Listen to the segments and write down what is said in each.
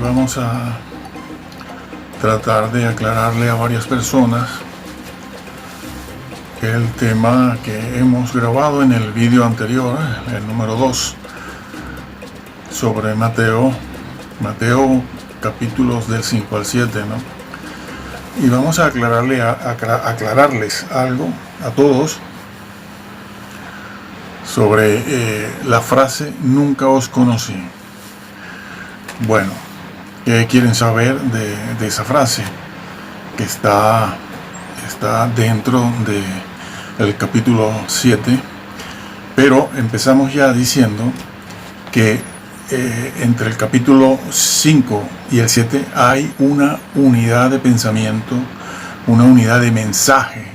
vamos a tratar de aclararle a varias personas el tema que hemos grabado en el vídeo anterior, el número 2, sobre Mateo capítulos del 5 al 7, ¿no? Y vamos a aclararles algo a todos sobre la frase "nunca os conocí". Bueno, ¿qué quieren saber de esa frase? Que está dentro del capítulo 7, pero empezamos ya diciendo que entre el capítulo 5 y el 7 hay una unidad de pensamiento, una unidad de mensaje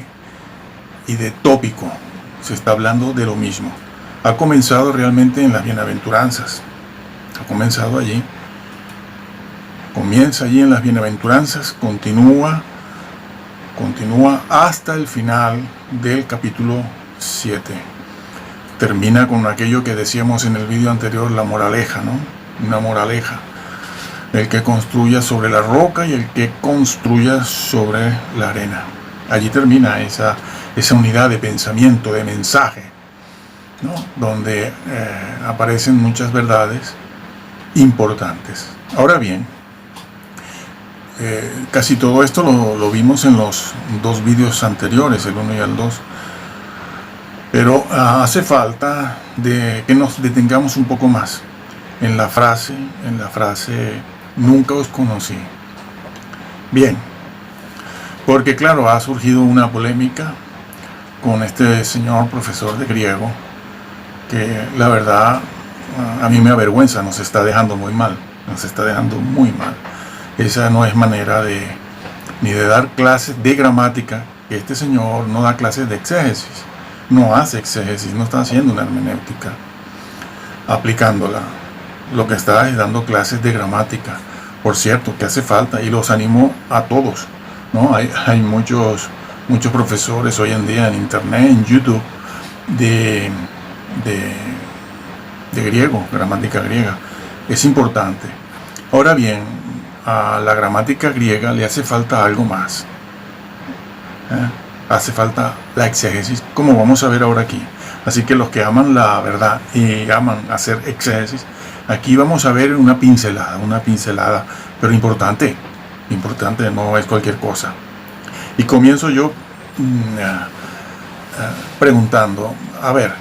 y de tópico. Se está hablando de lo mismo. Ha comenzado realmente en las bienaventuranzas. Ha comenzado allí. Comienza allí en las bienaventuranzas, continúa hasta el final del capítulo 7. Termina con aquello que decíamos en el vídeo anterior, la moraleja, ¿no? Una moraleja. El que construya sobre la roca y el que construya sobre la arena. Allí termina esa unidad de pensamiento, de mensaje, ¿no? Donde aparecen muchas verdades importantes. Ahora bien, casi todo esto lo vimos en los dos vídeos anteriores, el 1 y el 2. Pero hace falta de que nos detengamos un poco más en la frase "nunca os conocí". Bien, porque claro, ha surgido una polémica con este señor profesor de griego, que la verdad a mí me avergüenza, nos está dejando muy mal. Esa no es manera ni de dar clases de gramática. Este señor no da clases de exégesis. No hace exégesis, no está haciendo una hermenéutica aplicándola. Lo que está es dando clases de gramática. Por cierto, que hace falta, y los animo a todos, ¿no? Hay muchos profesores hoy en día en internet, en YouTube, de griego, gramática griega. Es importante. Ahora bien, a la gramática griega le hace falta algo más. Hace falta la exégesis, como vamos a ver ahora aquí. Así que los que aman la verdad y aman hacer exégesis, aquí vamos a ver una pincelada, pero importante, no es cualquier cosa. Y comienzo yo preguntando, a ver,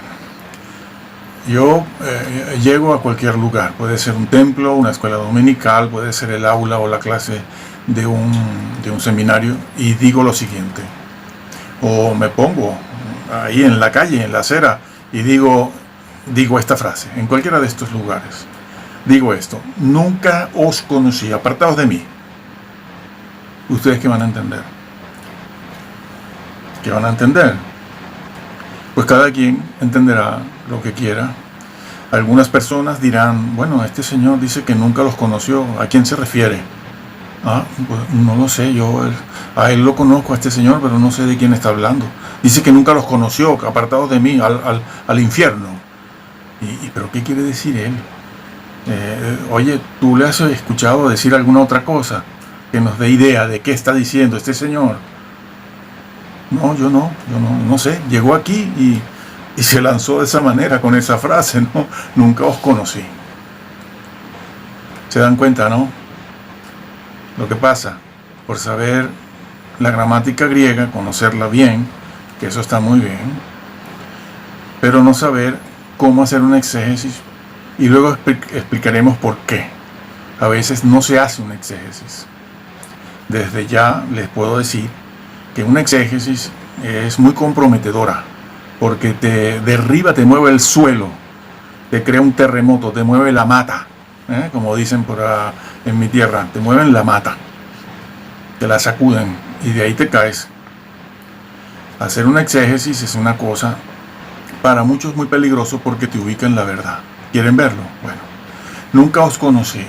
yo llego a cualquier lugar, puede ser un templo, una escuela dominical, puede ser el aula o la clase de un seminario, y digo lo siguiente. O me pongo ahí en la calle, en la acera, y digo esta frase, en cualquiera de estos lugares. Digo esto: nunca os conocí, apartaos de mí. ¿Ustedes qué van a entender? ¿Qué van a entender? Pues cada quien entenderá lo que quiera. Algunas personas dirán, bueno, este señor dice que nunca los conoció. ¿A quién se refiere? Pues no lo sé, yo a él lo conozco, a este señor, pero no sé de quién está hablando. Dice que nunca los conoció, apartados de mí, al infierno. ¿Pero qué quiere decir él? Oye, ¿tú le has escuchado decir alguna otra cosa que nos dé idea de qué está diciendo este señor? No, yo no sé. Llegó aquí y se lanzó de esa manera, con esa frase, ¿no? Nunca os conocí. ¿Se dan cuenta, no? Lo que pasa, por saber la gramática griega, conocerla bien, que eso está muy bien, pero no saber cómo hacer una exégesis, y luego explicaremos por qué. A veces no se hace una exégesis. Desde ya les puedo decir que una exégesis es muy comprometedora, porque te derriba, te mueve el suelo, te crea un terremoto, te mueve la mata. Como dicen en mi tierra, te mueven la mata, te la sacuden y de ahí te caes. Hacer una exégesis es una cosa para muchos muy peligroso, porque te ubica en la verdad. ¿Quieren verlo? Bueno, nunca os conocí.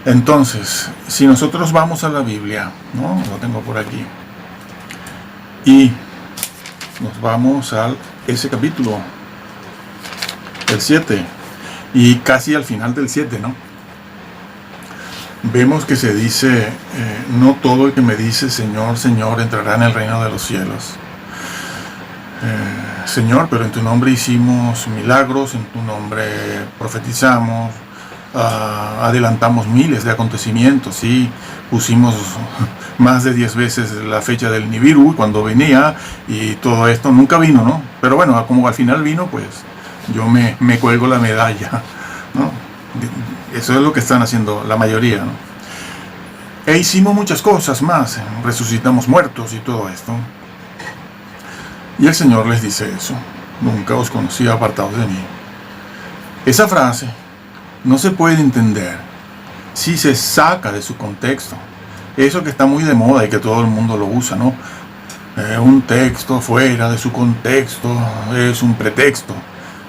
Entonces, si nosotros vamos a la Biblia, ¿no? Lo tengo por aquí, y nos vamos a ese capítulo, el 7, y casi al final del 7, ¿no? vemos que se dice, no todo el que me dice Señor, Señor entrará en el reino de los cielos. Señor, pero en tu nombre hicimos milagros, en tu nombre profetizamos, adelantamos miles de acontecimientos, ¿sí? Pusimos más de 10 veces la fecha del Nibiru cuando venía, y todo esto nunca vino, ¿no? Pero bueno, como al final vino, pues yo me cuelgo la medalla, ¿no? Eso es lo que están haciendo la mayoría, ¿no? E hicimos muchas cosas más, resucitamos muertos y todo esto. Y el Señor les dice eso: nunca os conocí, apartados de mí. Esa frase no se puede entender si se saca de su contexto. Eso que está muy de moda y que todo el mundo lo usa, ¿no? Un texto fuera de su contexto es un pretexto.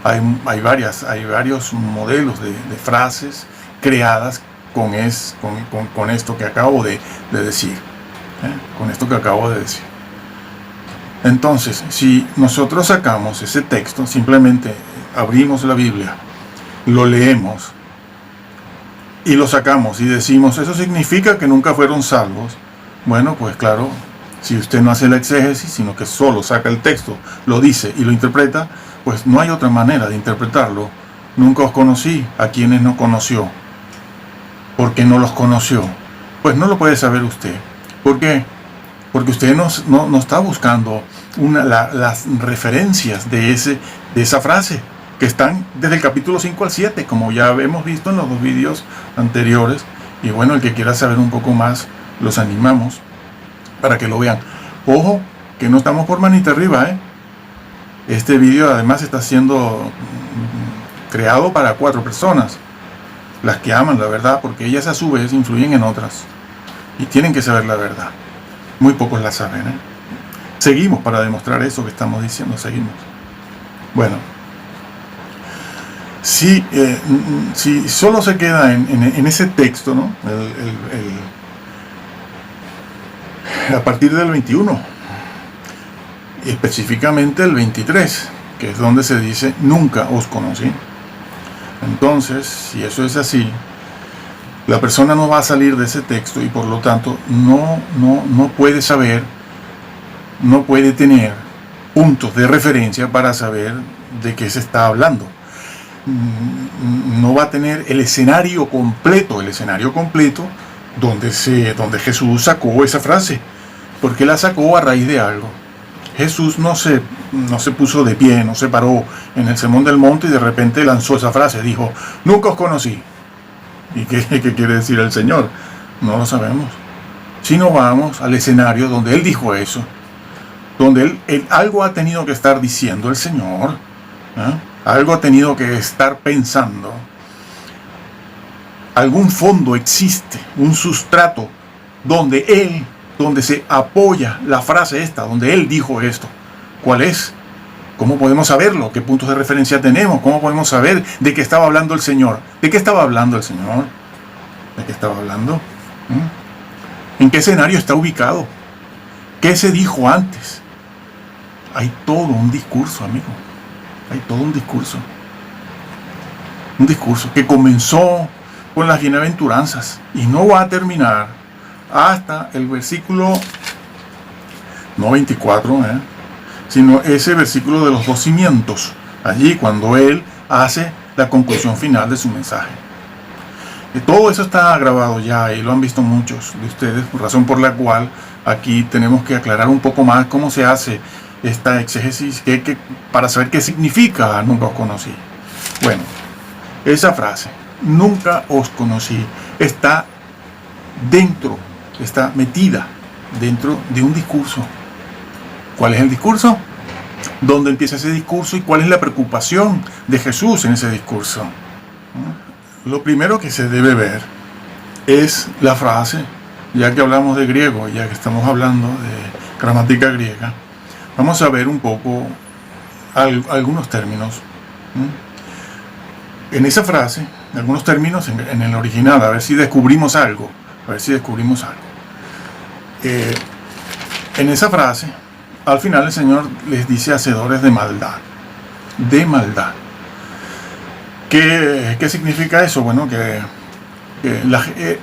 Hay varios modelos de frases creadas con esto que acabo de decir. Con esto que acabo de decir. Entonces, si nosotros sacamos ese texto, simplemente abrimos la Biblia, lo leemos y lo sacamos y decimos, ¿eso significa que nunca fueron salvos? Bueno, pues claro, si usted no hace la exégesis, sino que solo saca el texto, lo dice y lo interpreta, pues no hay otra manera de interpretarlo. Nunca os conocí, a quienes no conoció. ¿Por qué no los conoció? Pues no lo puede saber usted. ¿Por qué? Porque usted no está buscando las referencias de esa frase, que están desde el capítulo 5 al 7, como ya hemos visto en los 2 vídeos anteriores. Y bueno, el que quiera saber un poco más, los animamos para que lo vean. Ojo, que no estamos por manita arriba, ¿eh? Este vídeo además está siendo creado para 4 personas, las que aman la verdad, porque ellas a su vez influyen en otras y tienen que saber la verdad. Muy pocos la saben, ¿eh? Seguimos para demostrar eso que estamos diciendo, seguimos. Bueno, si solo se queda en ese texto, ¿no? A partir del 21, específicamente el 23, que es donde se dice, nunca os conocí. Entonces, si eso es así, la persona no va a salir de ese texto y por lo tanto no puede saber, no puede tener puntos de referencia para saber de qué se está hablando. No va a tener el escenario completo donde Jesús sacó esa frase, porque la sacó a raíz de algo. Jesús no se puso de pie, no se paró en el Sermón del Monte y de repente lanzó esa frase, dijo, nunca os conocí. ¿Y qué quiere decir el Señor? No lo sabemos. Si no vamos al escenario donde Él dijo eso, donde él algo ha tenido que estar diciendo el Señor, ¿eh? Algo ha tenido que estar pensando. Algún fondo existe, un sustrato donde se apoya la frase esta, donde Él dijo esto. ¿Cuál es? ¿Cómo podemos saberlo? ¿Qué puntos de referencia tenemos? ¿Cómo podemos saber de qué estaba hablando el Señor? ¿De qué estaba hablando el Señor? ¿De qué estaba hablando? ¿En qué escenario está ubicado? ¿Qué se dijo antes? Hay todo un discurso, amigo. Hay todo un discurso. Un discurso que comenzó con las bienaventuranzas y no va a terminar hasta el versículo, no 24, sino ese versículo de los 2 cimientos, allí cuando Él hace la conclusión final de su mensaje. Y todo eso está grabado ya y lo han visto muchos de ustedes, por razón por la cual aquí tenemos que aclarar un poco más cómo se hace esta exégesis para saber qué significa nunca os conocí. Bueno, esa frase, nunca os conocí, está metida dentro de un discurso. ¿Cuál es el discurso? ¿Dónde empieza ese discurso y cuál es la preocupación de Jesús en ese discurso? Lo primero que se debe ver es la frase, ya que hablamos de griego, ya que estamos hablando de gramática griega, vamos a ver un poco algunos términos. En esa frase, algunos términos en el original, a ver si descubrimos algo. En esa frase, al final el Señor les dice hacedores de maldad. De maldad. ¿Qué significa eso? Bueno, que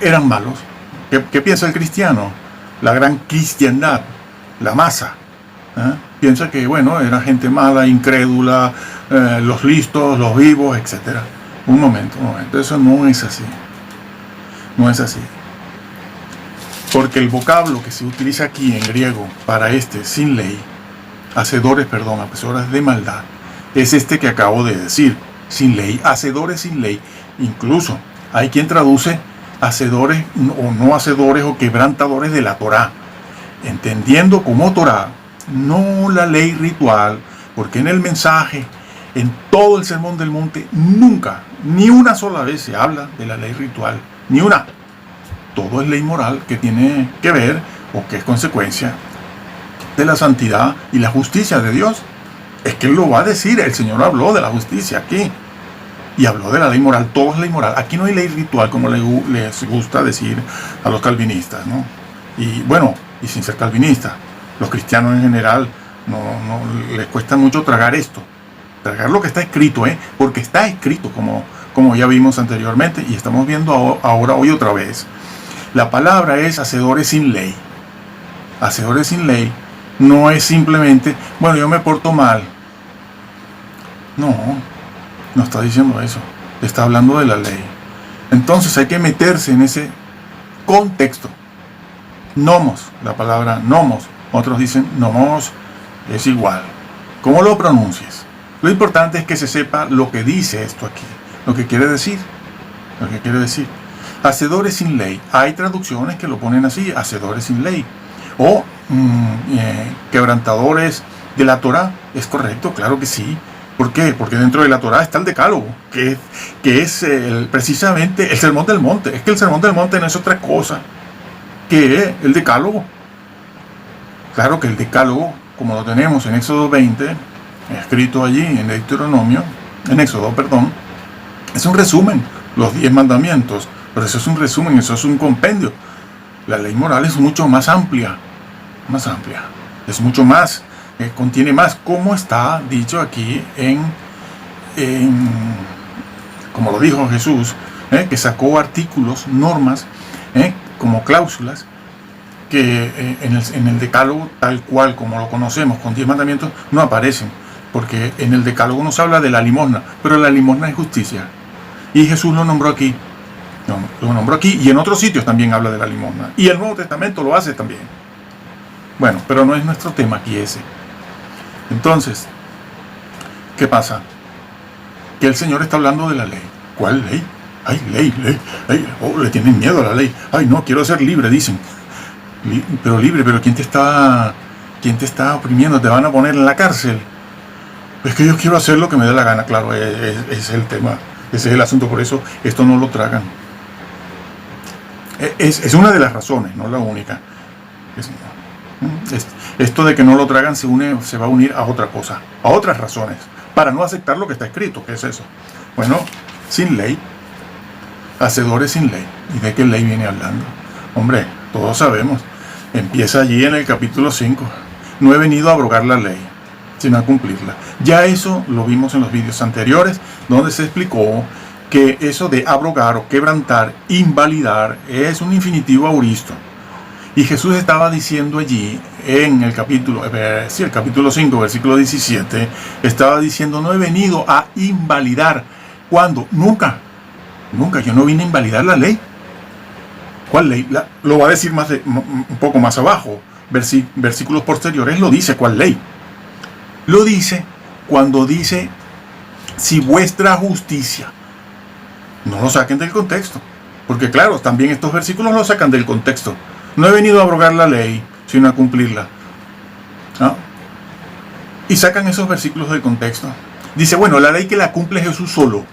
eran malos. ¿Qué piensa el cristiano? La gran cristiandad, la masa, piensa que, bueno, era gente mala, incrédula, los listos, los vivos, etc. Un momento, eso no es así. No es así. Porque el vocablo que se utiliza aquí en griego para sin ley, hacedores de maldad, es este que acabo de decir, sin ley, hacedores sin ley. Incluso hay quien traduce hacedores o no hacedores o quebrantadores de la Torá, entendiendo como Torá no la ley ritual, porque en el mensaje, en todo el Sermón del Monte, nunca, ni una sola vez se habla de la ley ritual, ni una. Todo es ley moral que tiene que ver o que es consecuencia de la santidad y la justicia de Dios. Es que Él lo va a decir, el Señor habló de la justicia aquí y habló de la ley moral. Todo es ley moral. Aquí no hay ley ritual como les gusta decir a los calvinistas, ¿no? Y bueno, y sin ser calvinistas, los cristianos en general no les cuesta mucho tragar esto, tragar lo que está escrito, porque está escrito como ya vimos anteriormente y estamos viendo ahora hoy otra vez. La palabra es hacedores sin ley. Hacedores sin ley no es simplemente, bueno, yo me porto mal. No está diciendo eso. Está hablando de la ley. Entonces hay que meterse en ese contexto. Nomos, la palabra nomos. Otros dicen nomos, es igual. ¿Cómo lo pronuncies? Lo importante es que se sepa lo que dice esto aquí. Lo que quiere decir. Lo que quiere decir. Hacedores sin ley. Hay traducciones que lo ponen así, hacedores sin ley. O quebrantadores de la Torá. ¿Es correcto? Claro que sí. ¿Por qué? Porque dentro de la Torá está el Decálogo, que es precisamente el Sermón del Monte. Es que el Sermón del Monte no es otra cosa que el Decálogo. Claro que el Decálogo, como lo tenemos en Éxodo 20, escrito allí en Deuteronomio, en Éxodo, perdón, es un resumen, los 10 mandamientos, pero eso es un resumen, eso es un compendio. La ley moral es mucho más amplia, es mucho más, contiene más, como está dicho aquí como lo dijo Jesús, que sacó artículos, normas, como cláusulas, que en el Decálogo, tal cual como lo conocemos, con 10 mandamientos, no aparecen, porque en el Decálogo nos habla de la limosna, pero la limosna es justicia, y Jesús lo nombró aquí, y en otros sitios también habla de la limosna, y el Nuevo Testamento lo hace también. Bueno, pero no es nuestro tema aquí ese. Entonces, ¿qué pasa? Que el Señor está hablando de la ley. ¿Cuál ley? Ay, ley. Le tienen miedo a la ley. Ay, no, quiero ser libre, dicen. Pero ¿quién te está oprimiendo? ¿Te van a poner en la cárcel? Es que yo quiero hacer lo que me dé la gana. Claro, ese es el tema, ese es el asunto. Por eso esto no lo tragan. Es una de las razones, no la única. Esto de que no lo tragan se va a unir a otra cosa, a otras razones, para no aceptar lo que está escrito. ¿Qué es eso? Bueno, sin ley, hacedores sin ley. ¿Y de qué ley viene hablando? Hombre, todos sabemos, empieza allí en el capítulo 5. No he venido a abrogar la ley, sino a cumplirla. Ya eso lo vimos en los vídeos anteriores, donde se explicó que eso de abrogar o quebrantar, invalidar, es un infinitivo auristo. Y Jesús estaba diciendo allí, en el capítulo 5, versículo 17, estaba diciendo, no he venido a invalidar. ¿Cuándo? Nunca, yo no vine a invalidar la ley. ¿Cuál ley? Lo va a decir un poco más abajo, versículos posteriores lo dice. ¿Cuál ley? Lo dice cuando dice, si vuestra justicia. No lo saquen del contexto, porque claro, también estos versículos lo sacan del contexto. No he venido a abrogar la ley, sino a cumplirla. ¿No? Y sacan esos versículos del contexto. Dice, bueno, la ley que la cumple Jesús solo.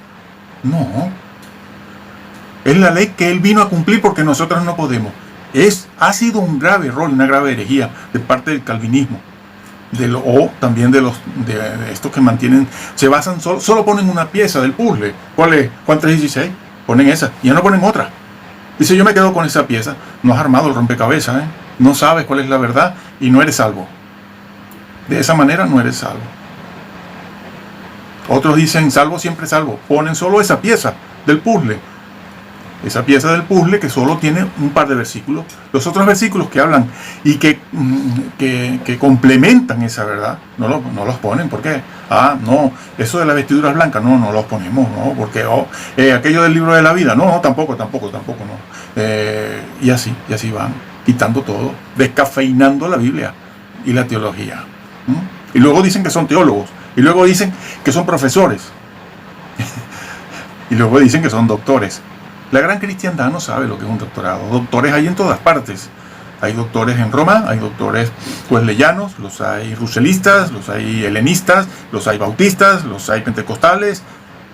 No. Es la ley que Él vino a cumplir porque nosotros no podemos. Ha sido un grave error, una grave herejía de parte del calvinismo. También de estos que mantienen, se basan solo ponen una pieza del puzzle. ¿Cuál es? Juan 3:16. Ponen esa y ya no ponen otra. Dice, yo me quedo con esa pieza. No has armado el rompecabezas, no sabes cuál es la verdad y no eres salvo. De esa manera no eres salvo. Otros dicen, salvo siempre salvo. Ponen solo esa pieza del puzzle. esa pieza del puzzle que solo tiene un par de versículos. Los otros versículos que hablan y que complementan esa verdad, no los ponen. ¿Por qué? No, eso de las vestiduras blancas, no los ponemos, no, porque aquello del libro de la vida, no, tampoco, no. Y así van, quitando todo, descafeinando la Biblia y la teología. Y luego dicen que son teólogos, y luego dicen que son profesores, y luego dicen que son doctores. La gran cristiandad no sabe lo que es un doctorado. Doctores hay en todas partes. Hay doctores en Roma, hay doctores wesleyanos, los hay ruselistas, los hay helenistas, los hay bautistas, los hay pentecostales,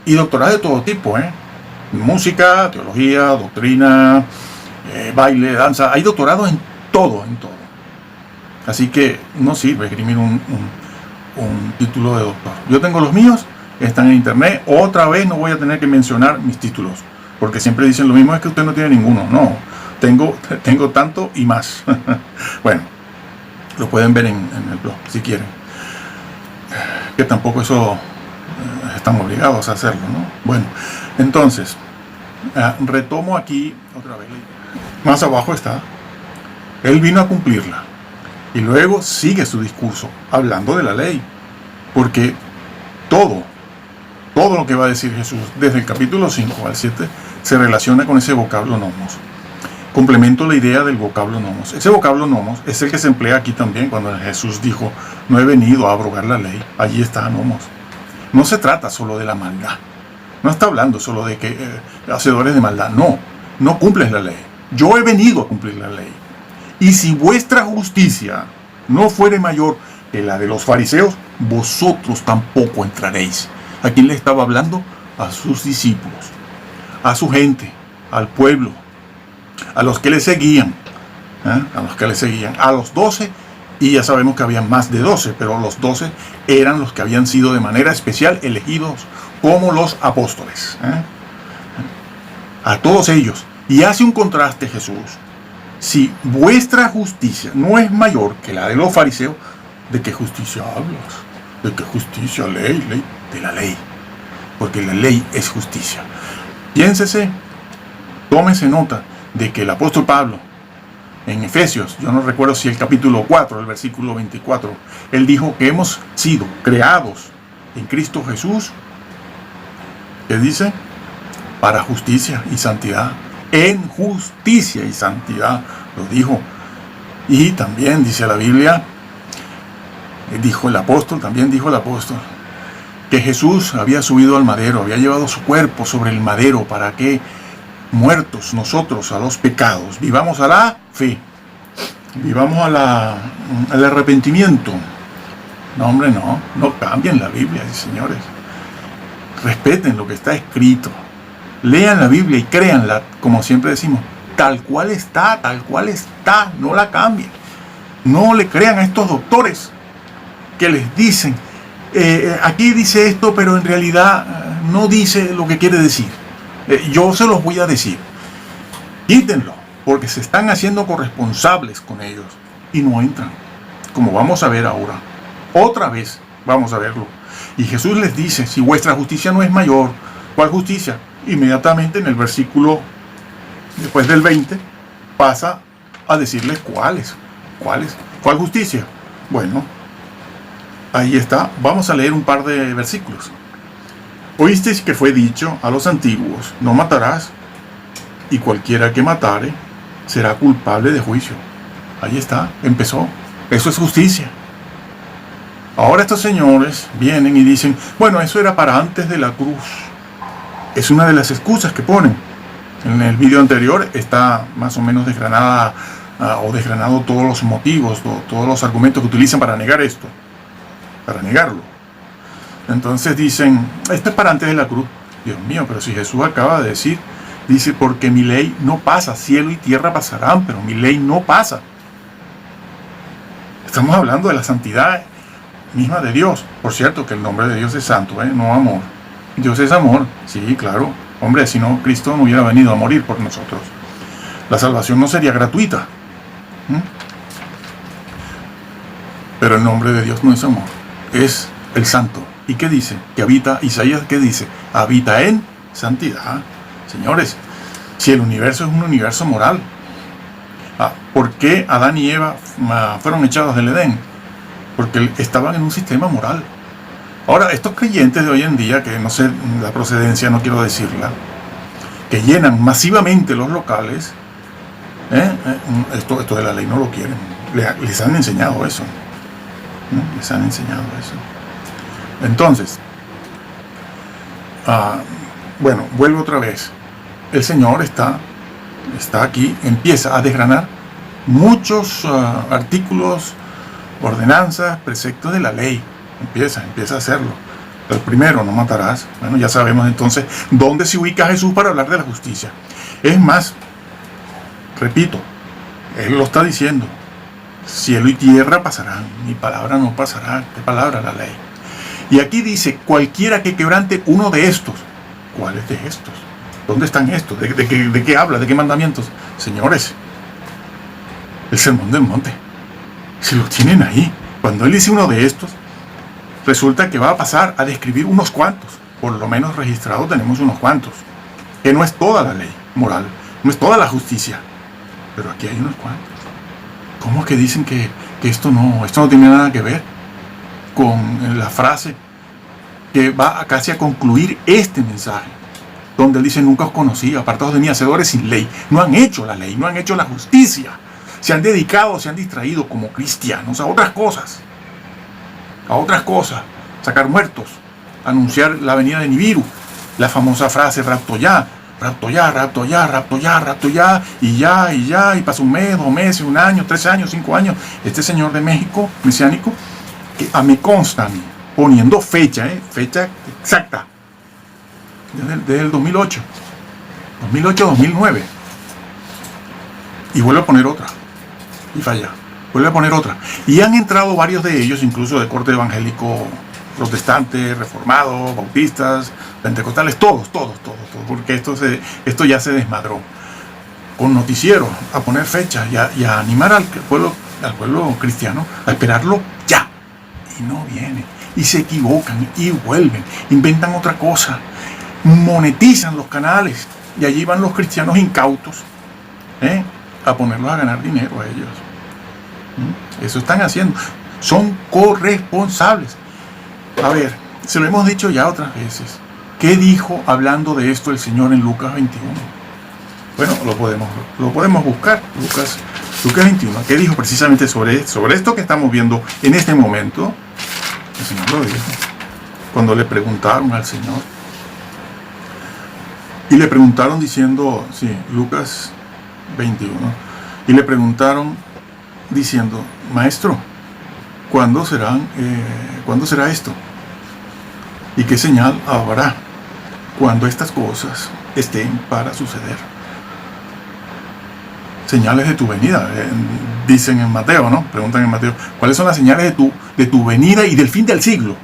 y doctorados de todo tipo, música, teología, doctrina, baile, danza. Hay doctorados en todo. Así que no sirve esgrimir un título de doctor. Yo tengo los míos, están en internet. Otra vez no voy a tener que mencionar mis títulos, porque siempre dicen lo mismo, es que usted no tiene ninguno. No, tengo tanto y más. Bueno, lo pueden ver en el blog si quieren, que tampoco eso están obligados a hacerlo, ¿no? Bueno, entonces retomo aquí otra vez. Más abajo está: él vino a cumplirla. Y luego sigue su discurso hablando de la ley, porque todo lo que va a decir Jesús desde el capítulo 5 al 7 se relaciona con ese vocablo nomos. Complemento la idea del vocablo nomos. Ese vocablo nomos es el que se emplea aquí también cuando Jesús dijo: no he venido a abrogar la ley. Allí está nomos. No se trata solo de la maldad. No está hablando solo de que hacedores de maldad. No cumples la ley. Yo he venido a cumplir la ley. Y si vuestra justicia no fuere mayor que la de los fariseos, vosotros tampoco entraréis. ¿A quién le estaba hablando? A sus discípulos, a su gente, al pueblo, a los que le seguían, a los 12, y ya sabemos que había más de 12, pero los 12 eran los que habían sido de manera especial elegidos como los apóstoles. A todos ellos. Y hace un contraste Jesús. Si vuestra justicia no es mayor que la de los fariseos, ¿de qué justicia hablas? ¿De qué justicia? Ley, de la ley. Porque la ley es justicia. Piénsese, tómese nota de que el apóstol Pablo, en Efesios, yo no recuerdo si el capítulo 4, el versículo 24, él dijo que hemos sido creados en Cristo Jesús, ¿qué dice? Para justicia y santidad. En justicia y santidad, lo dijo. Y también dice la Biblia, dijo el apóstol, que Jesús había subido al madero, había llevado su cuerpo sobre el madero para que, muertos nosotros a los pecados, vivamos a la fe, vivamos al arrepentimiento. No, hombre, no cambien la Biblia, señores. Respeten lo que está escrito. Lean la Biblia y créanla, como siempre decimos, tal cual está, no la cambien. No le crean a estos doctores que les dicen, aquí dice esto, pero en realidad no dice lo que quiere decir. Yo se los voy a decir. Quítenlo, porque se están haciendo corresponsables con ellos y no entran, como vamos a ver ahora. Otra vez vamos a verlo. Y Jesús les dice, si vuestra justicia no es mayor, ¿cuál justicia? Inmediatamente en el versículo después del 20 pasa a decirles cuál justicia. Bueno, ahí está. Vamos a leer un par de versículos. Oísteis que fue dicho a los antiguos: no matarás, y cualquiera que matare será culpable de juicio. Ahí está, empezó. Eso es justicia. Ahora estos señores vienen y dicen: bueno, eso era para antes de la cruz. Es una de las excusas que ponen. En el vídeo anterior está más o menos desgranado todos los motivos, todos los argumentos que utilizan para negar esto, para negarlo. Entonces dicen, esto es para antes de la cruz. Dios mío, pero si Jesús acaba de decir, dice, porque mi ley no pasa, cielo y tierra pasarán, pero mi ley no pasa. Estamos hablando de la santidad misma de Dios. Por cierto, que el nombre de Dios es santo, no amor. Dios es amor, sí, claro. Hombre, si no, Cristo no hubiera venido a morir por nosotros. La salvación no sería gratuita. Pero el nombre de Dios no es amor, es el santo. ¿Y qué dice? Que habita, Isaías, ¿qué dice? Habita en santidad. Señores, Si el universo es un universo moral. ¿Por qué Adán y Eva fueron echados del Edén? Porque estaban en un sistema moral. Ahora, estos creyentes de hoy en día, que no sé la procedencia, no quiero decirla, que llenan masivamente los locales, esto de la ley no lo quieren. Les han enseñado eso. Les han enseñado eso. Entonces, bueno, vuelvo otra vez. El Señor está aquí, empieza a desgranar muchos artículos, ordenanzas, preceptos de la ley. Empieza a hacerlo. El primero, no matarás. Bueno, ya sabemos entonces dónde se ubica Jesús para hablar de la justicia. Es más, repito, Él lo está diciendo. Cielo y tierra pasarán, mi palabra no pasará. ¿Qué palabra? La ley. Y aquí dice, cualquiera que quebrante uno de estos. ¿Cuáles de estos? ¿Dónde están estos? ¿De qué habla? ¿De qué mandamientos? Señores, el sermón del monte. Si lo tienen ahí, cuando Él dice uno de estos, resulta que va a pasar a describir unos cuantos. Por lo menos registrados tenemos unos cuantos. Que no es toda la ley moral, no es toda la justicia. Pero aquí hay unos cuantos. ¿Cómo es que dicen que esto no tiene nada que ver con la frase que va casi a concluir este mensaje? Donde Él dice, nunca os conocí, apartados de mí, hacedores sin ley. No han hecho la ley, no han hecho la justicia. Se han dedicado, se han distraído como cristianos a otras cosas. Sacar muertos, anunciar la venida de Nibiru, la famosa frase rapto ya, y pasa un mes, 2 meses, 1 año, 3 años, 5 años. Este señor de México, mesiánico, que me consta a mí, poniendo fecha exacta, desde el 2008, 2009, y vuelve a poner otra, y falla. Vuelve a poner otra. Y han entrado varios de ellos, incluso de corte evangélico, protestante, reformados, bautistas, pentecostales, todos, porque esto ya se desmadró. Con noticieros, a poner fecha y a animar al pueblo cristiano a esperarlo ya. Y no viene. Y se equivocan y vuelven, inventan otra cosa, monetizan los canales. Y allí van los cristianos incautos a ponerlos a ganar dinero a ellos. Eso están haciendo. Son corresponsables. A ver, se lo hemos dicho ya otras veces. ¿Qué dijo hablando de esto el Señor en Lucas 21? Bueno, lo podemos buscar. Lucas 21. ¿Qué dijo precisamente sobre esto que estamos viendo en este momento? El Señor lo dijo. Cuando le preguntaron al Señor. Y le preguntaron diciendo, sí, Lucas 21. Y le preguntaron diciendo, Maestro, ¿cuándo será esto? ¿Y qué señal habrá cuando estas cosas estén para suceder? Señales de tu venida, dicen en Mateo, ¿no? Preguntan en Mateo, ¿cuáles son las señales de tu venida y del fin del siglo?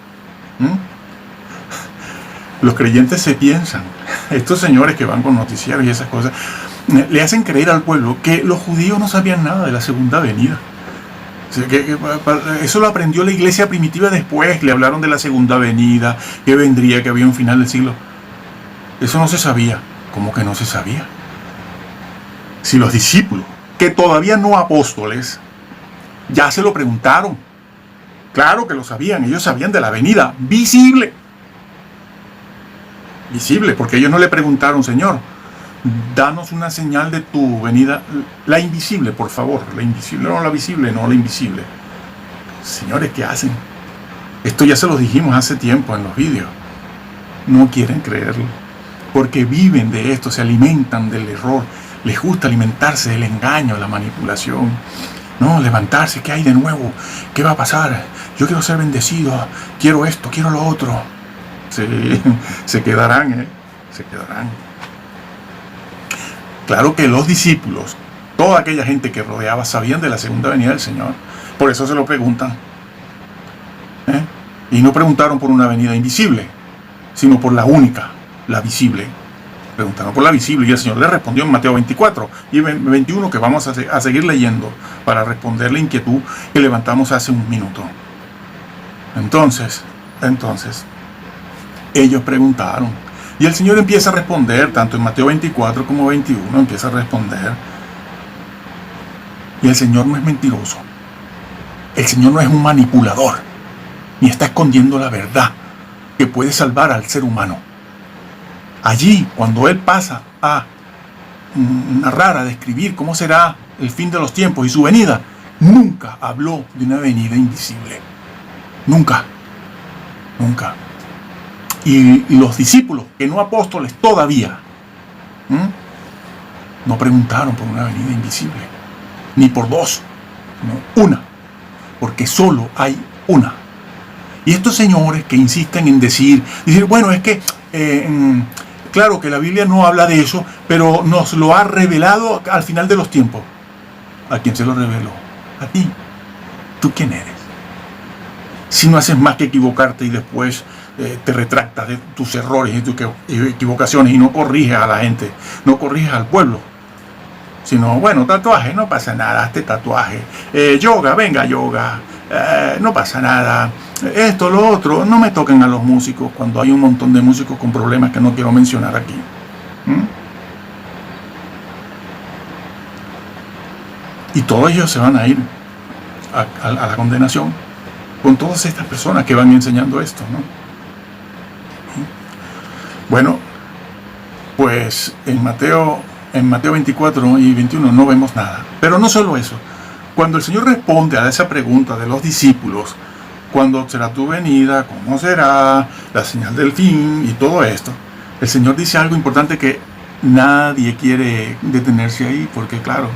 Los creyentes se piensan, estos señores que van con noticieros y esas cosas, le hacen creer al pueblo que los judíos no sabían nada de la segunda venida. Eso lo aprendió la iglesia primitiva después. Le hablaron de la segunda venida, que vendría, que había un final del siglo. Eso no se sabía. ¿Cómo que no se sabía? Si los discípulos, que todavía no apóstoles, ya se lo preguntaron. Claro que lo sabían. Ellos sabían de la venida visible. Visible, porque ellos no le preguntaron, Señor, danos una señal de tu venida, la invisible, por favor, la invisible, no la visible, no la invisible. Señores, ¿qué hacen? Esto ya se los dijimos hace tiempo en los vídeos. No quieren creerlo, porque viven de esto, se alimentan del error, les gusta alimentarse del engaño, la manipulación. No, levantarse, ¿qué hay de nuevo? ¿Qué va a pasar? Yo quiero ser bendecido, quiero esto, quiero lo otro. Sí, se quedarán, se quedarán. Claro que los discípulos, toda aquella gente que rodeaba, sabían de la segunda venida del Señor. Por eso se lo preguntan. Y no preguntaron por una venida invisible, sino por la única, la visible. Preguntaron por la visible y el Señor le respondió en Mateo 24 y 21, que vamos a seguir leyendo para responder la inquietud que levantamos hace un minuto. Entonces, ellos preguntaron, Y el Señor empieza a responder, tanto en Mateo 24 como 21, empieza a responder. Y el Señor no es mentiroso. El Señor no es un manipulador, ni está escondiendo la verdad que puede salvar al ser humano. Allí, cuando Él pasa a narrar, a describir cómo será el fin de los tiempos y su venida, nunca habló de una venida invisible. Nunca. Nunca. Y los discípulos, que no apóstoles todavía, no preguntaron por una venida invisible, ni por dos, sino una, porque solo hay una. Y estos señores que insisten en decir, bueno, es que, claro que la Biblia no habla de eso, pero nos lo ha revelado al final de los tiempos. ¿A quién se lo reveló? A ti. ¿Tú quién eres? Si no haces más que equivocarte y después te retractas de tus errores y tus equivocaciones y no corriges a la gente, no corriges al pueblo, sino, bueno, tatuaje, no pasa nada, hazte tatuaje, yoga, venga yoga, no pasa nada, esto, lo otro, no me toquen a los músicos cuando hay un montón de músicos con problemas que no quiero mencionar aquí. Y todos ellos se van a ir a la condenación con todas estas personas que van enseñando esto, ¿no? Bueno, pues en Mateo 24 y 21 no vemos nada. Pero no solo eso. Cuando el Señor responde a esa pregunta de los discípulos, ¿cuándo será tu venida? ¿Cómo será? La señal del fin y todo esto. El Señor dice algo importante que nadie quiere detenerse ahí, porque claro,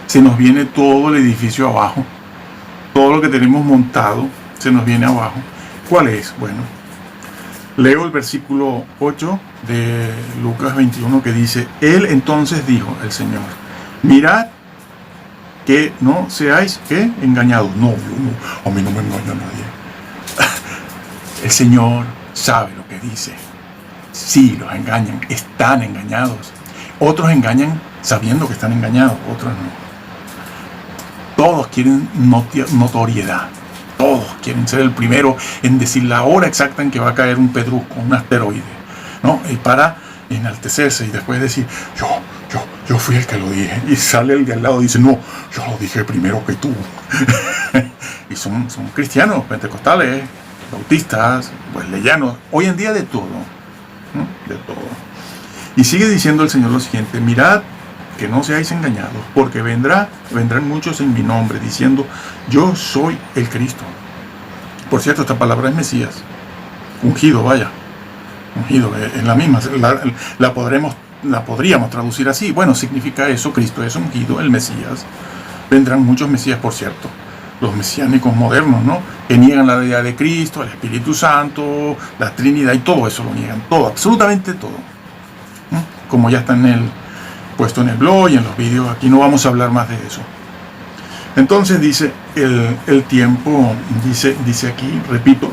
se nos viene todo el edificio abajo. Todo lo que tenemos montado se nos viene abajo. ¿Cuál es? Bueno, leo el versículo 8 de Lucas 21 que dice: Él entonces dijo, el Señor, mirad que no seáis engañados. No, a mí no me engaña nadie. El Señor sabe lo que dice. Sí, los engañan, están engañados. Otros engañan sabiendo que están engañados, otros no. Todos quieren notoriedad. Todos quieren ser el primero en decir la hora exacta en que va a caer un pedrusco, un asteroide, ¿no? Y para enaltecerse y después decir, yo fui el que lo dije. Y sale el de al lado y dice, no, yo lo dije primero que tú. Y son cristianos, pentecostales, bautistas, wesleyanos, hoy en día de todo, ¿no? De todo. Y sigue diciendo el Señor lo siguiente: mirad que no seáis engañados, porque vendrán muchos en mi nombre, diciendo, yo soy el Cristo. Por cierto, esta palabra es Mesías, ungido, vaya, ungido, es la misma, la podríamos traducir así. Bueno, significa eso, Cristo es ungido, el Mesías. Vendrán muchos Mesías, por cierto, los mesiánicos modernos, ¿no? Que niegan la deidad de Cristo, el Espíritu Santo, la Trinidad, y todo eso lo niegan, todo, absolutamente todo, ¿no? Como ya está puesto en el blog y en los vídeos, aquí no vamos a hablar más de eso. Entonces dice el tiempo, dice aquí, repito,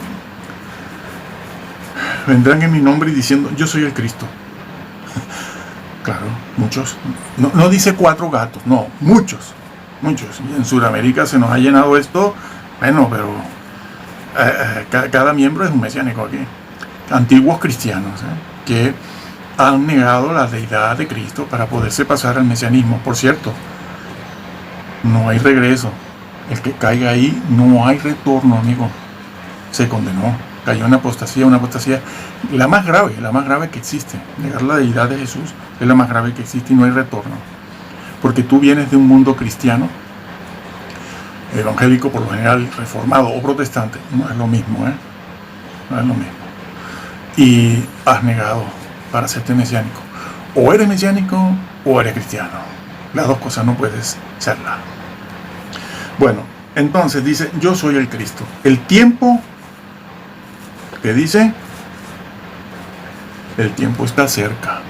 vendrán en mi nombre y diciendo, yo soy el Cristo. Claro, muchos, no dice 4 gatos, no, muchos. Y en Sudamérica se nos ha llenado esto, bueno, pero cada miembro es un mesiánico aquí. Antiguos cristianos, que han negado la deidad de Cristo para poderse pasar al mesianismo. Por cierto, no hay regreso. El que caiga ahí, no hay retorno, amigo. Se condenó, cayó en apostasía, una apostasía la más grave que existe. Negar la deidad de Jesús es la más grave que existe y no hay retorno. Porque tú vienes de un mundo cristiano, evangélico por lo general, reformado o protestante, no es lo mismo, no es lo mismo. Y has negado para hacerte mesiánico. O eres mesiánico o eres cristiano. Las dos cosas no puedes serla. Bueno, entonces dice, yo soy el Cristo. El tiempo, ¿qué dice? El tiempo está cerca.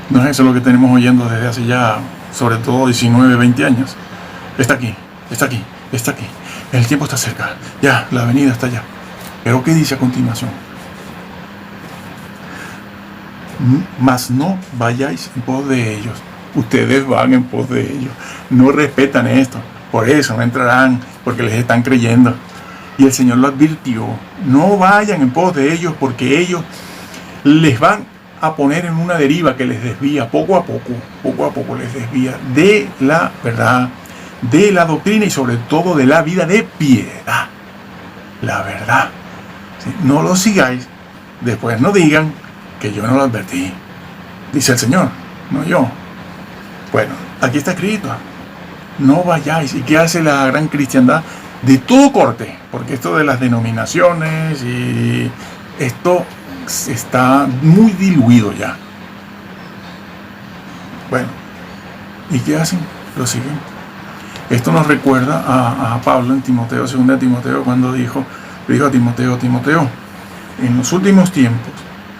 No es eso lo que tenemos oyendo desde hace ya, sobre todo 19, 20 años. Está aquí. El tiempo está cerca. Ya, la venida está allá. Pero ¿qué dice a continuación? Mas no vayáis en pos de ellos. Ustedes van en pos de ellos. No respetan esto. Por eso no entrarán, porque les están creyendo. Y el Señor lo advirtió: no vayan en pos de ellos, porque ellos les van a poner en una deriva que les desvía poco a poco les desvía de la verdad, de la doctrina y sobre todo de la vida de piedad. La verdad. ¿Sí? No lo sigáis, después no digan que yo no lo advertí. Dice el Señor, no yo. Bueno, aquí está escrito: no vayáis. ¿Y qué hace la gran cristiandad de todo corte? Porque esto de las denominaciones y esto está muy diluido ya. Bueno, ¿y qué hacen? Lo siguen. Esto nos recuerda a Pablo en Timoteo, 2 Timoteo, cuando le dijo a Timoteo: Timoteo, en los últimos tiempos,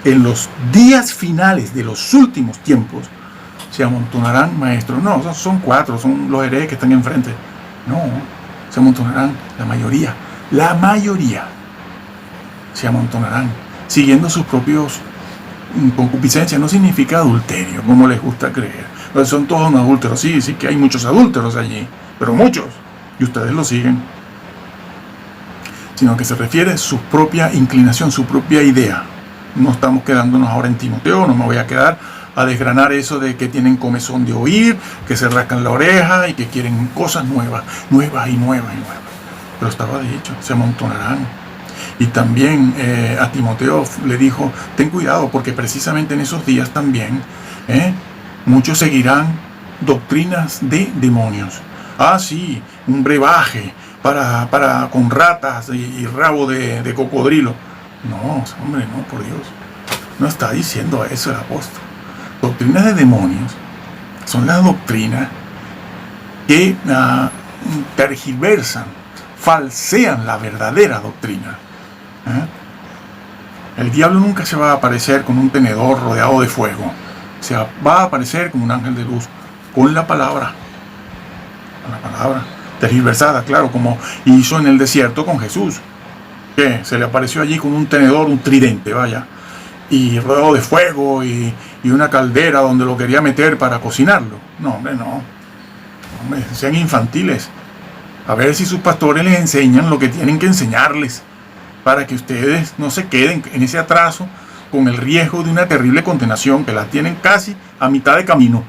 en los días finales de los últimos tiempos, se amontonarán maestros. No, son 4, son los herejes que están enfrente. No, se amontonarán la mayoría se amontonarán, siguiendo sus propios concupiscencias. No significa adulterio, como les gusta creer. Pues son todos unos adúlteros. Sí que hay muchos adúlteros allí, pero muchos, y ustedes lo siguen. Sino que se refiere a su propia inclinación, su propia idea. No estamos quedándonos ahora en Timoteo, no me voy a quedar a desgranar eso de que tienen comezón de oír, que se rascan la oreja y que quieren cosas nuevas. Pero estaba dicho, se amontonarán. Y también a Timoteo le dijo: ten cuidado, porque precisamente en esos días también muchos seguirán doctrinas de demonios. Ah, sí, un brebaje con ratas y rabo de cocodrilo. No, hombre, no, por Dios. No está diciendo eso el apóstol. Doctrinas de demonios son las doctrinas que tergiversan, falsean la verdadera doctrina. El diablo nunca se va a aparecer con un tenedor rodeado de fuego. Se va a aparecer como un ángel de luz, con la palabra. Tergiversada, claro, como hizo en el desierto con Jesús, que se le apareció allí con un tenedor, un tridente, y rodeado de fuego y una caldera donde lo quería meter para cocinarlo. No, hombre, no. Hombre, sean infantiles. A ver si sus pastores les enseñan lo que tienen que enseñarles, para que ustedes no se queden en ese atraso con el riesgo de una terrible condenación, que las tienen casi a mitad de camino.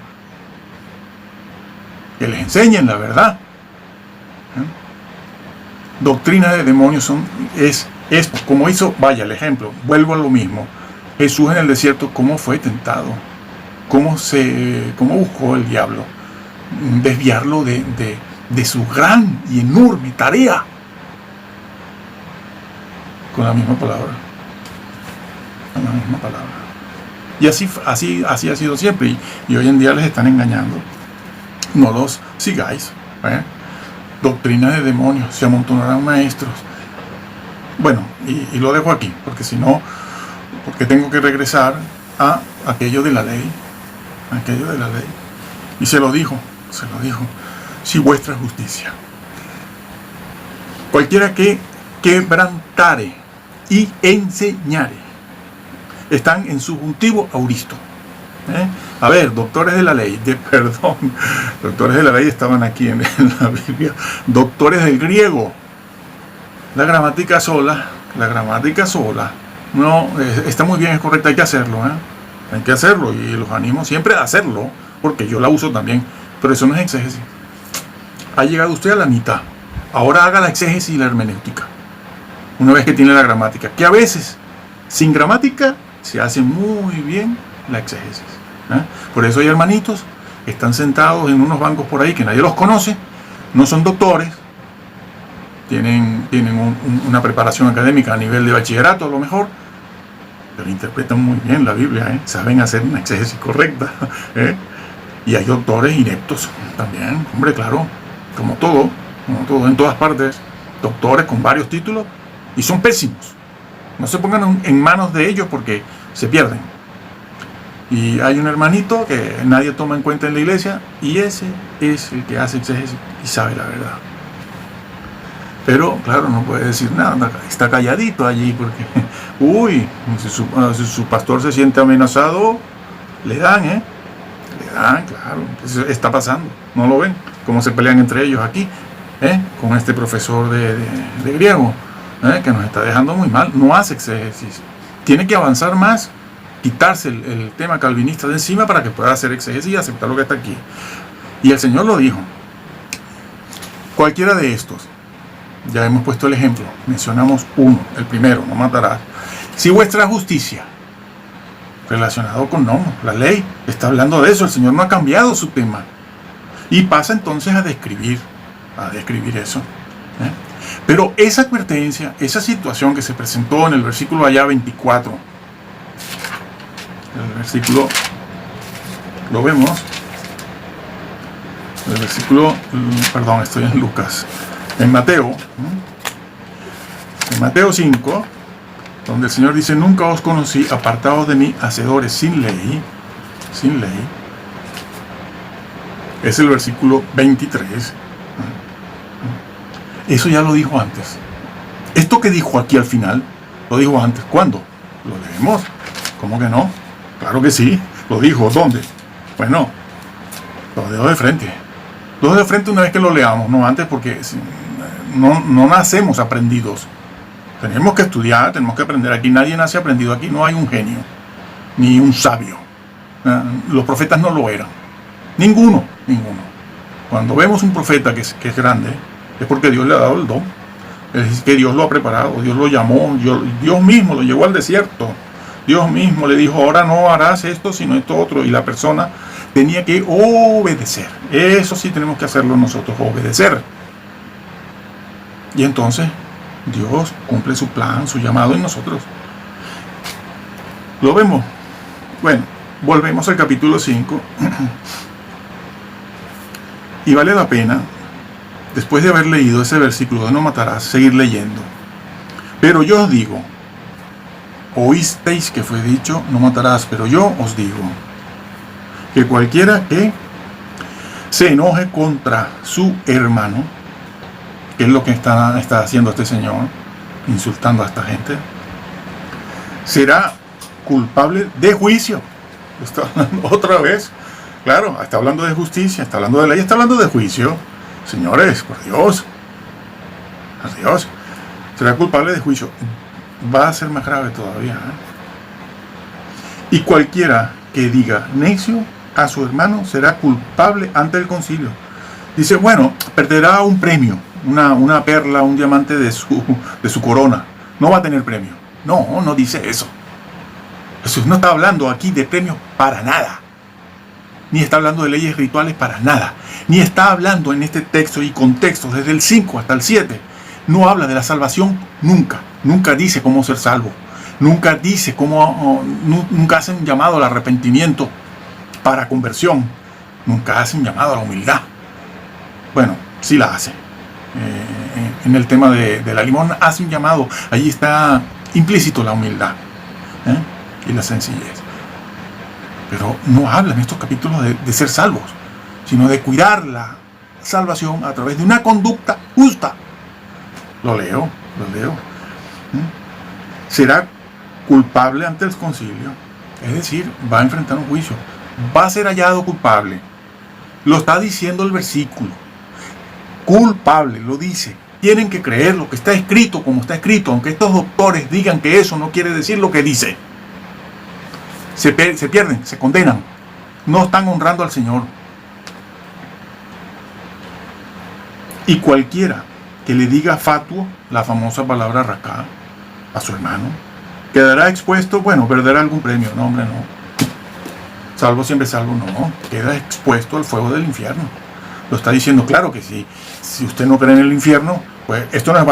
Que les enseñen la verdad. Doctrina de demonios es como hizo, el ejemplo, vuelvo a lo mismo. Jesús en el desierto, ¿cómo fue tentado? ¿Cómo buscó el diablo desviarlo de su gran y enorme tarea? Con la misma palabra. Y así ha sido siempre. Y hoy en día les están engañando. No los sigáis. Doctrina de demonios, se amontonarán maestros. Bueno, y lo dejo aquí, porque si no, porque tengo que regresar a aquello de la ley. Y se lo dijo: si vuestra justicia, cualquiera que quebrantare y enseñare, están en subjuntivo auristo. A ver, doctores de la ley, doctores de la ley estaban aquí en la Biblia. Doctores del griego. La gramática sola, no, está muy bien, es correcta, hay que hacerlo, y los animo siempre a hacerlo, porque yo la uso también, pero eso no es exégesis. Ha llegado usted a la mitad, ahora haga la exégesis y la hermenéutica, una vez que tiene la gramática, que a veces, sin gramática, se hace muy bien la exégesis. Por eso hay hermanitos que están sentados en unos bancos por ahí que nadie los conoce, no son doctores, tienen una preparación académica a nivel de bachillerato a lo mejor, pero interpretan muy bien la Biblia, saben hacer una exégesis correcta. Y hay doctores ineptos también, hombre, claro, como todo en todas partes, doctores con varios títulos y son pésimos. No se pongan en manos de ellos porque se pierden. Y hay un hermanito que nadie toma en cuenta en la iglesia, y ese es el que hace exégesis y sabe la verdad. Pero, claro, no puede decir nada, está calladito allí porque, si su pastor se siente amenazado, le dan, claro, eso está pasando, ¿no lo ven? Cómo se pelean entre ellos aquí, con este profesor de griego. que nos está dejando muy mal. No hace exégesis. Tiene que avanzar más, quitarse el tema calvinista de encima para que pueda hacer exégesis y aceptar lo que está aquí. Y el Señor lo dijo. Cualquiera de estos, ya hemos puesto el ejemplo, mencionamos uno, el primero, no matarás. Si vuestra justicia, relacionado con la ley, está hablando de eso, el Señor no ha cambiado su tema. Y pasa entonces a describir eso. Pero esa advertencia, esa situación que se presentó en el versículo allá 24, el versículo, lo vemos, el versículo, perdón, estoy en Lucas, en Mateo 5, donde el Señor dice: nunca os conocí, apartados de mí, hacedores sin ley, es el versículo 23. Eso ya lo dijo antes. Esto que dijo aquí al final, lo dijo antes. ¿Cuándo? Lo leemos. ¿Cómo que no? Claro que sí. Lo dijo. ¿Dónde? Bueno, lo dejo de frente. Lo dejo de frente una vez que lo leamos, no antes, porque no nacemos aprendidos. Tenemos que estudiar, tenemos que aprender. Aquí nadie nace aprendido. Aquí no hay un genio, ni un sabio. Los profetas no lo eran. Ninguno. Cuando vemos un profeta que es grande, es porque Dios le ha dado el don. Es decir, que Dios lo ha preparado, Dios lo llamó, Dios mismo lo llevó al desierto. Dios mismo le dijo: ahora no harás esto, sino esto otro. Y la persona tenía que obedecer. Eso sí tenemos que hacerlo nosotros, obedecer. Y entonces Dios cumple su plan, su llamado en nosotros. Lo vemos. Bueno, volvemos al capítulo 5. Y vale la pena, después de haber leído ese versículo de no matarás, seguir leyendo. Pero yo os digo, oísteis que fue dicho: no matarás, pero yo os digo que cualquiera que se enoje contra su hermano, que es lo que está haciendo este señor, insultando a esta gente, será culpable de juicio. Está hablando otra vez. Claro, está hablando de justicia, está hablando de ley, está hablando de juicio. Señores, por Dios, será culpable de juicio. Va a ser más grave todavía. Y cualquiera que diga necio a su hermano será culpable ante el concilio. Dice: bueno, perderá un premio, una perla, un diamante de su corona. No va a tener premio. No dice eso. Jesús no está hablando aquí de premios para nada. Ni está hablando de leyes rituales para nada. Ni está hablando en este texto y contexto, desde el 5 hasta el 7. No habla de la salvación nunca. Nunca dice cómo ser salvo. Nunca dice nunca hace un llamado al arrepentimiento para conversión. Nunca hace un llamado a la humildad. Bueno, sí la hace. En el tema de la limosna hace un llamado. Allí está implícito la humildad y la sencillez. Pero no habla en estos capítulos de ser salvos, sino de cuidar la salvación a través de una conducta justa. Lo leo. Será culpable ante el concilio, es decir, va a enfrentar un juicio, va a ser hallado culpable. Lo está diciendo el versículo. Culpable, lo dice. Tienen que creer lo que está escrito como está escrito, aunque estos doctores digan que eso no quiere decir lo que dice. Se pierden, se condenan. No están honrando al Señor. Y cualquiera que le diga fatuo, la famosa palabra racá, a su hermano, quedará expuesto, perderá algún premio. No, hombre, no. Salvo siempre salvo, no. Queda expuesto al fuego del infierno. Lo está diciendo claro que sí. Si usted no cree en el infierno, pues esto no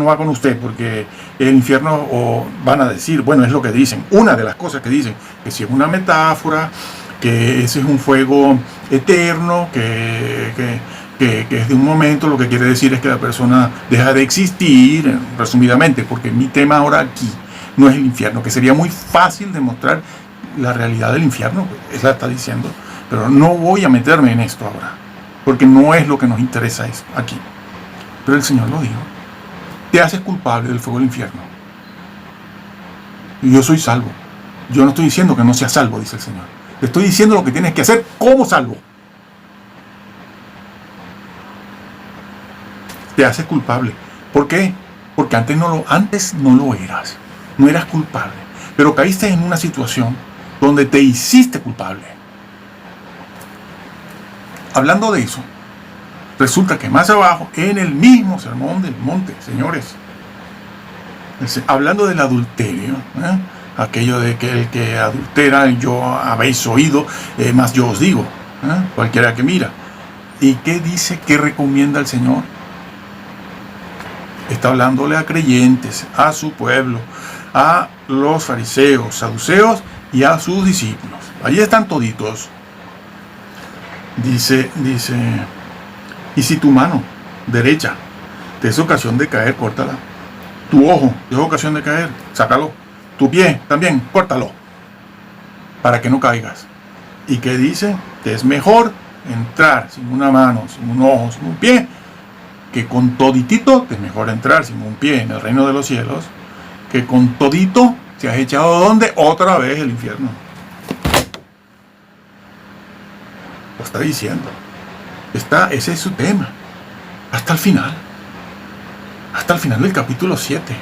va con usted, porque el infierno, van a decir, es lo que dicen, una de las cosas que dicen, que si es una metáfora, que ese es un fuego eterno, que es de un momento, lo que quiere decir es que la persona deja de existir, resumidamente, porque mi tema ahora aquí no es el infierno, que sería muy fácil demostrar la realidad del infierno, esa está diciendo, pero no voy a meterme en esto ahora, porque no es lo que nos interesa aquí. Pero el Señor lo dijo: te haces culpable del fuego del infierno. Y yo soy salvo. Yo no estoy diciendo que no seas salvo, dice el Señor. Te estoy diciendo lo que tienes que hacer como salvo. Te haces culpable. ¿Por qué? Porque antes no lo eras. No eras culpable. Pero caíste en una situación donde te hiciste culpable. Hablando de eso, resulta que más abajo, en el mismo sermón del monte, señores, hablando del adulterio, aquello de que el que adultera, yo habéis oído, más yo os digo, cualquiera que mira. ¿Y qué dice? ¿Qué recomienda el Señor? Está hablándole a creyentes, a su pueblo, a los fariseos, saduceos y a sus discípulos. Allí están toditos. Dice, y si tu mano derecha te es ocasión de caer, córtala. Tu ojo te es ocasión de caer, sácalo. Tu pie también, córtalo, para que no caigas. ¿Y qué dice? Te es mejor entrar sin una mano, sin un ojo, sin un pie, que con toditito. Te es mejor entrar sin un pie en el reino de los cielos, que con todito te has echado ¿dónde? Otra vez el infierno. Lo está diciendo. Ese es su tema. Hasta el final. Hasta el final del capítulo 7.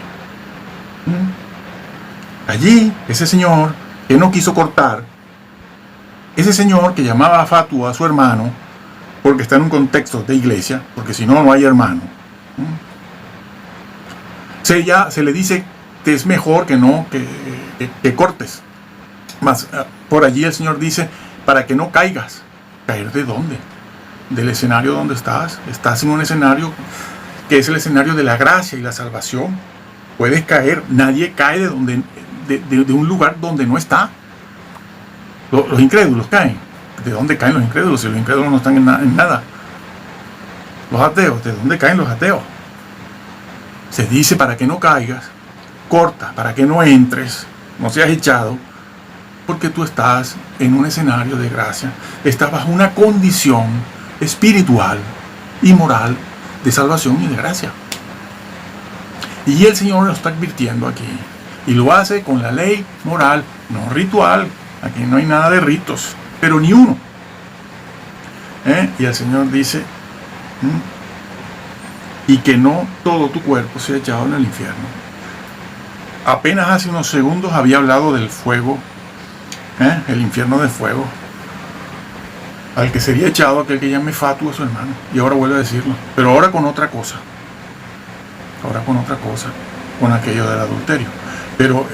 Allí, ese señor que no quiso cortar, ese señor que llamaba fatuo a su hermano, porque está en un contexto de iglesia, porque si no, no hay hermano, se le dice que es mejor que cortes. Más por allí el Señor dice, para que no caigas. ¿Caer de dónde? Del escenario donde estás. Estás en un escenario que es el escenario de la gracia y la salvación. Puedes caer. Nadie cae de un lugar donde no está. Los incrédulos caen. ¿De dónde caen los incrédulos? Si los incrédulos no están en nada. Los ateos, ¿de dónde caen los ateos? Se dice, para que no caigas, corta, para que no entres, no seas echado, porque tú estás en un escenario de gracia, estás bajo una condición espiritual y moral de salvación y de gracia. Y el Señor lo está advirtiendo aquí, y lo hace con la ley moral, no ritual. Aquí no hay nada de ritos, pero ni uno. Y el Señor dice, y que no todo tu cuerpo sea echado en el infierno. Apenas hace unos segundos había hablado del fuego, el infierno de fuego, al que sería echado aquel que llame fatuo a su hermano. Y ahora vuelve a decirlo, pero ahora con otra cosa. Con aquello del adulterio. Pero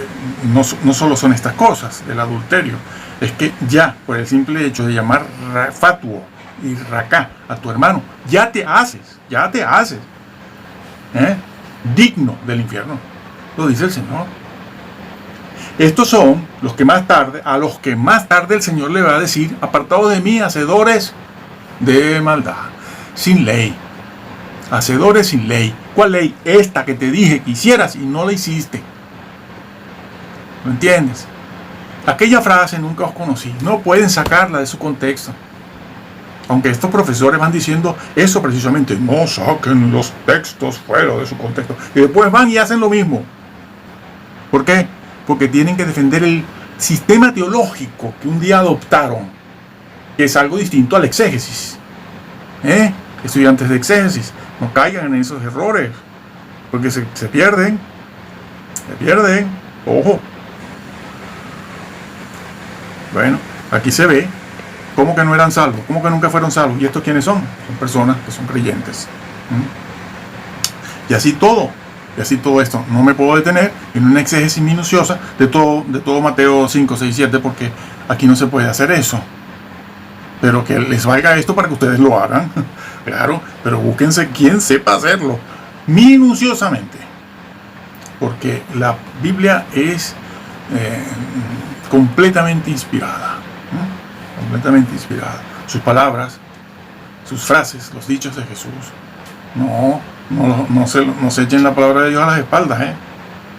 no solo son estas cosas del adulterio, es que ya por el simple hecho de llamar fatuo y racá a tu hermano, ya te haces digno del infierno. Lo dice el Señor. Estos son a los que más tarde el Señor le va a decir, apartados de mí, hacedores de maldad, sin ley. Hacedores sin ley. ¿Cuál ley? Esta que te dije que hicieras y no la hiciste. ¿Lo entiendes? Aquella frase nunca os conocí. No pueden sacarla de su contexto. Aunque estos profesores van diciendo eso precisamente. No saquen los textos fuera de su contexto. Y después van y hacen lo mismo. ¿Por qué? Porque tienen que defender el sistema teológico que un día adoptaron. Que es algo distinto al exégesis. Estudiantes de exégesis, no caigan en esos errores. Porque se pierden. Ojo. Bueno, aquí se ve cómo que no eran salvos, cómo que nunca fueron salvos. ¿Y estos quiénes son? Son personas que son creyentes. Y así todo esto. No me puedo detener en una exégesis minuciosa de todo Mateo 5, 6, 7, porque aquí no se puede hacer eso. Pero que les valga esto para que ustedes lo hagan. Claro, pero búsquense quien sepa hacerlo minuciosamente. Porque la Biblia es completamente inspirada. Completamente inspirada. Sus palabras, sus frases, los dichos de Jesús. No se echen la palabra de Dios a las espaldas.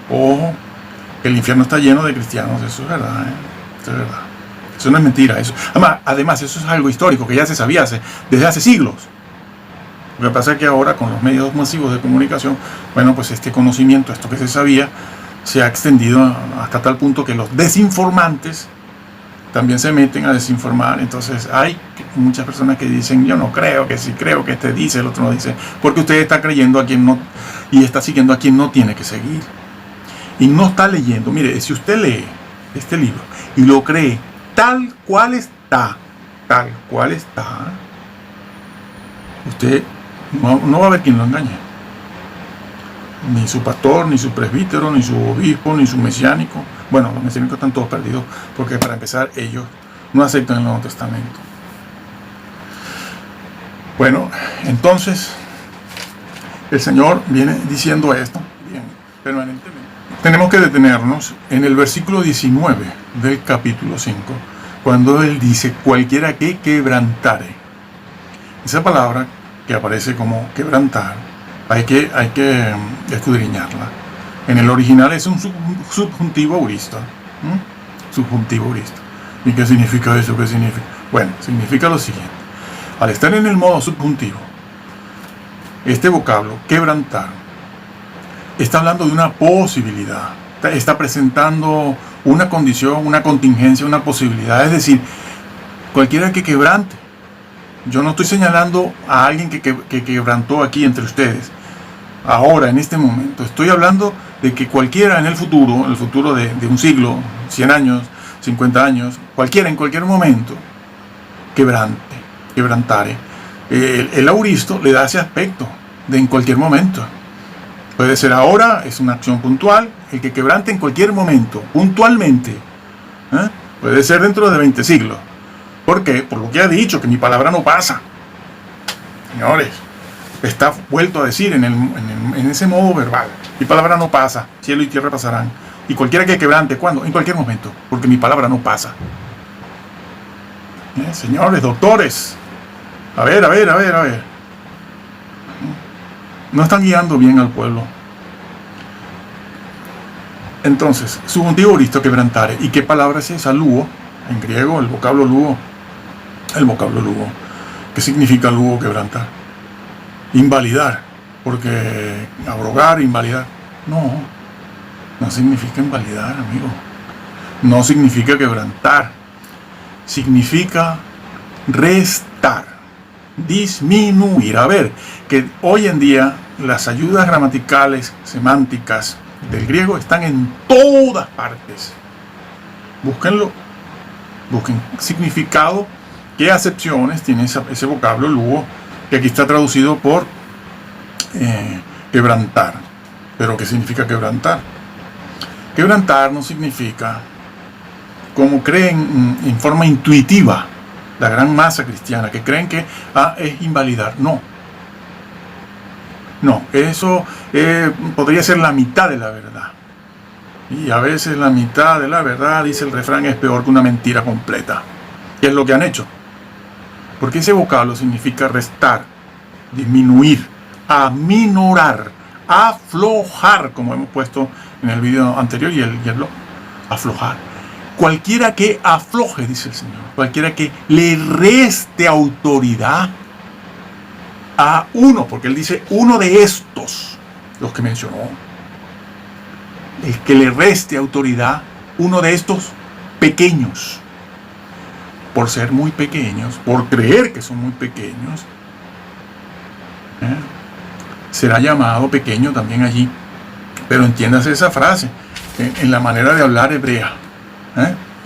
Ojo, que el infierno está lleno de cristianos. Eso es verdad. Eso es verdad. Eso no es mentira. Eso. Además, eso es algo histórico que ya se sabía desde hace siglos. Lo que pasa es que ahora con los medios masivos de comunicación, bueno, pues este conocimiento, esto que se sabía, se ha extendido hasta tal punto que los desinformantes también se meten a desinformar. Entonces hay muchas personas que dicen, yo no creo, que sí creo, que este dice, el otro no dice, porque usted está creyendo a quien no, y está siguiendo a quien no tiene que seguir. Y no está leyendo. Mire, si usted lee este libro y lo cree tal cual está, usted no va a ver quién lo engañe. Ni su pastor, ni su presbítero, ni su obispo, ni su mesiánico. Bueno, los mesiánicos están todos perdidos, porque para empezar ellos no aceptan el Nuevo Testamento. Bueno, entonces el Señor viene diciendo esto bien, permanentemente. Tenemos que detenernos en el versículo 19 del capítulo 5, cuando Él dice, cualquiera que quebrantare. Esa palabra que aparece como quebrantar, hay que escudriñarla. En el original es un subjuntivo aurista. Subjuntivo aurista. ¿Y qué significa eso? ¿Qué significa? Bueno, significa lo siguiente. Al estar en el modo subjuntivo, este vocablo, quebrantar, está hablando de una posibilidad. Está presentando una condición, una contingencia, una posibilidad. Es decir, cualquiera que quebrante. Yo no estoy señalando a alguien que quebrantó aquí entre ustedes. Ahora, en este momento, estoy hablando de que cualquiera en el futuro de un siglo, 100 años, 50 años, cualquiera en cualquier momento, quebrantare. El auristo le da ese aspecto de en cualquier momento. Puede ser ahora, es una acción puntual, el que quebrante en cualquier momento, puntualmente. Puede ser dentro de 20 siglos. ¿Por qué? Por lo que ha dicho, que mi palabra no pasa. Señores, está vuelto a decir en ese modo verbal. Mi palabra no pasa, cielo y tierra pasarán. Y cualquiera que quebrante, ¿cuándo? En cualquier momento, porque mi palabra no pasa. Señores, doctores, a ver. No están guiando bien al pueblo. Entonces, subjuntivo auristo, quebrantare. ¿Y qué palabra es esa? Luo, en griego, el vocablo luo. ¿Qué significa luo? Quebrantar. Invalidar, porque abrogar, invalidar. No significa invalidar, amigo. No significa quebrantar. Significa restar, disminuir. A ver, que hoy en día las ayudas gramaticales, semánticas del griego están en todas partes. Búsquenlo. Busquen significado. ¿Qué acepciones tiene ese vocablo luo? Que aquí está traducido por quebrantar. ¿Pero qué significa quebrantar? Quebrantar no significa, como creen en forma intuitiva la gran masa cristiana, que creen que es invalidar. No, eso podría ser la mitad de la verdad. Y a veces la mitad de la verdad, dice el refrán, es peor que una mentira completa. ¿Qué es lo que han hecho? Porque ese vocablo significa restar, disminuir, aminorar, aflojar, como hemos puesto en el video anterior y el blog. Aflojar. Cualquiera que afloje, dice el Señor, cualquiera que le reste autoridad a uno, porque Él dice uno de estos, los que mencionó, el que le reste autoridad, uno de estos pequeños, por ser muy pequeños, por creer que son muy pequeños, será llamado pequeño también allí. Pero entiéndase esa frase, en la manera de hablar hebrea,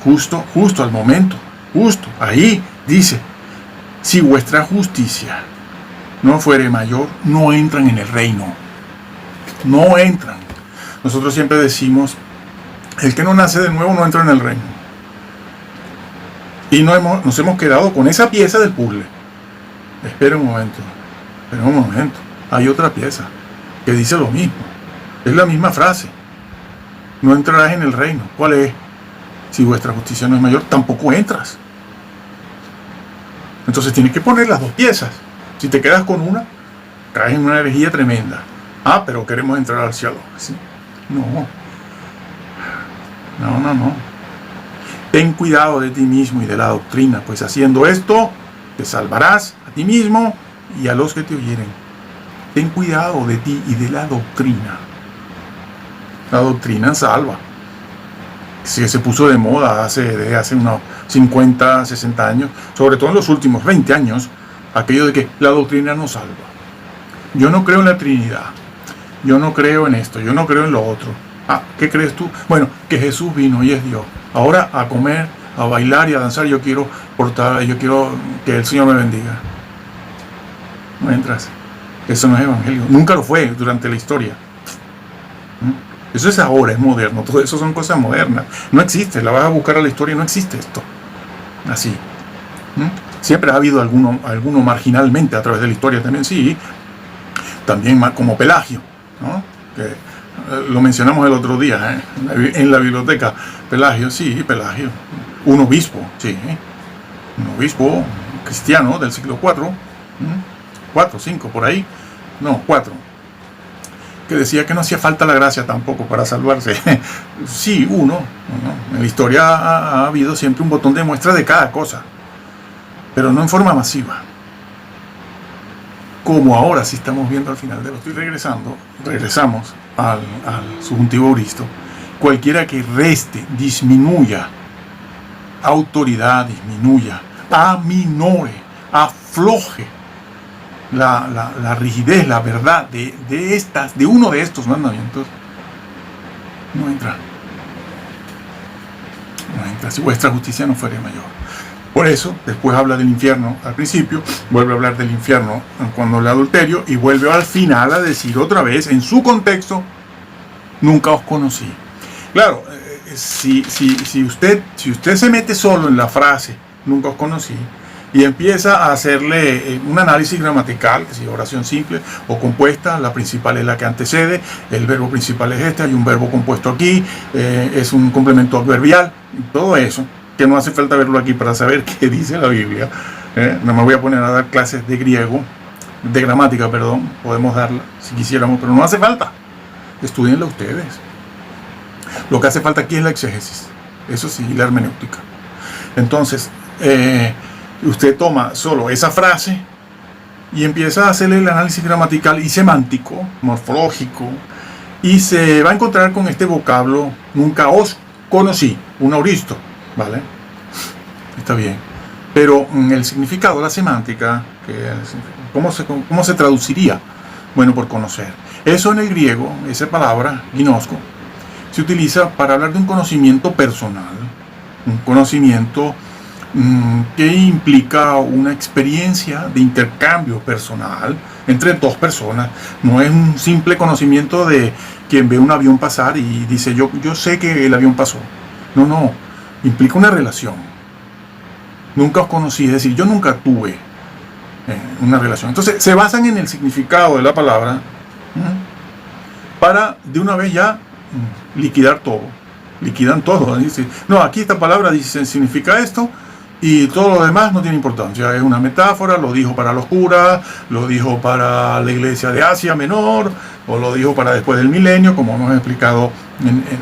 justo al momento, justo ahí dice, si vuestra justicia no fuere mayor, no entran en el reino. No entran. Nosotros siempre decimos, el que no nace de nuevo no entra en el reino. Y nos hemos quedado con esa pieza del puzzle. Espera un momento. Hay otra pieza que dice lo mismo. Es la misma frase. No entrarás en el reino. ¿Cuál es? Si vuestra justicia no es mayor, tampoco entras. Entonces tienes que poner las dos piezas. Si te quedas con una, caes en una herejía tremenda. Pero queremos entrar al cielo. ¿Sí? No. Ten cuidado de ti mismo y de la doctrina, pues haciendo esto te salvarás a ti mismo y a los que te oyeren. Ten cuidado de ti y de la doctrina. La doctrina salva. se puso de moda desde hace unos 50, 60 años, sobre todo en los últimos 20 años, aquello de que la doctrina nos salva. Yo no creo en la Trinidad, yo no creo en esto, yo no creo en lo otro. ¿Qué crees tú? Bueno, que Jesús vino y es Dios. Ahora a comer, a bailar y a danzar, yo quiero que el Señor me bendiga. No entras. Eso no es evangelio. Nunca lo fue durante la historia. Eso es ahora, es moderno. Todo eso son cosas modernas. No existe. La vas a buscar a la historia y no existe esto. Así. Siempre ha habido alguno marginalmente a través de la historia también, sí. También como Pelagio, ¿no? Que lo mencionamos el otro día, en la biblioteca. Pelagio, sí, Pelagio. Un obispo, sí. Un obispo cristiano del siglo IV. 4, 5, por ahí. No, 4. Que decía que no hacía falta la gracia tampoco para salvarse. Sí, uno. En la historia ha habido siempre un botón de muestra de cada cosa, pero no en forma masiva. Como ahora sí estamos viendo al final de lo estoy regresamos al subjuntivo auristo. Cualquiera que reste, disminuya autoridad, disminuya, aminore, afloje la rigidez, la verdad de uno de estos mandamientos, no entra. No entra. Si vuestra justicia no fuera mayor. Por eso, después habla del infierno al principio, vuelve a hablar del infierno cuando habla de adulterio, y vuelve al final a decir otra vez, en su contexto, nunca os conocí. Claro, si usted se mete solo en la frase, nunca os conocí, y empieza a hacerle un análisis gramatical, que si oración simple o compuesta, la principal es la que antecede, el verbo principal es este, hay un verbo compuesto aquí, es un complemento adverbial, todo eso, que no hace falta verlo aquí para saber qué dice la Biblia. No me voy a poner a dar clases de griego, de gramática, perdón, podemos darla si quisiéramos, pero no hace falta. Estudienla ustedes. Lo que hace falta aquí es la exégesis, eso sí, la hermenéutica. Entonces, usted toma solo esa frase y empieza a hacerle el análisis gramatical y semántico, morfológico, y se va a encontrar con este vocablo, nunca os conocí, un auristo. ¿Vale? Está bien. Pero el significado, la semántica, ¿cómo se traduciría? Bueno, por conocer. Eso en el griego, esa palabra, ginosko, se utiliza para hablar de un conocimiento personal, un conocimiento que implica una experiencia de intercambio personal entre dos personas. No es un simple conocimiento de quien ve un avión pasar y dice yo sé que el avión pasó. No. Implica una relación. Nunca os conocí, es decir, yo nunca tuve una relación. Entonces, se basan en el significado de la palabra para de una vez ya liquidar todo. Liquidan todo. Dice, no, aquí esta palabra dice, significa esto y todo lo demás no tiene importancia. Es una metáfora, lo dijo para los curas, lo dijo para la iglesia de Asia Menor, o lo dijo para después del milenio, como hemos explicado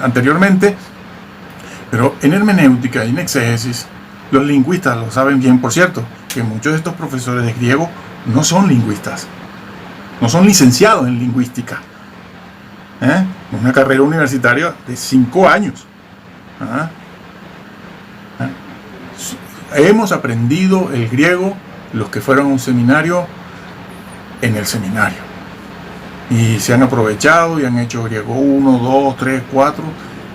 anteriormente. Pero en hermenéutica y en exégesis, los lingüistas lo saben bien, por cierto, que muchos de estos profesores de griego no son lingüistas, no son licenciados en lingüística. Una carrera universitaria de 5 años. Hemos aprendido el griego los que fueron a un seminario en el seminario. Y se han aprovechado y han hecho griego 1, 2, 3, 4,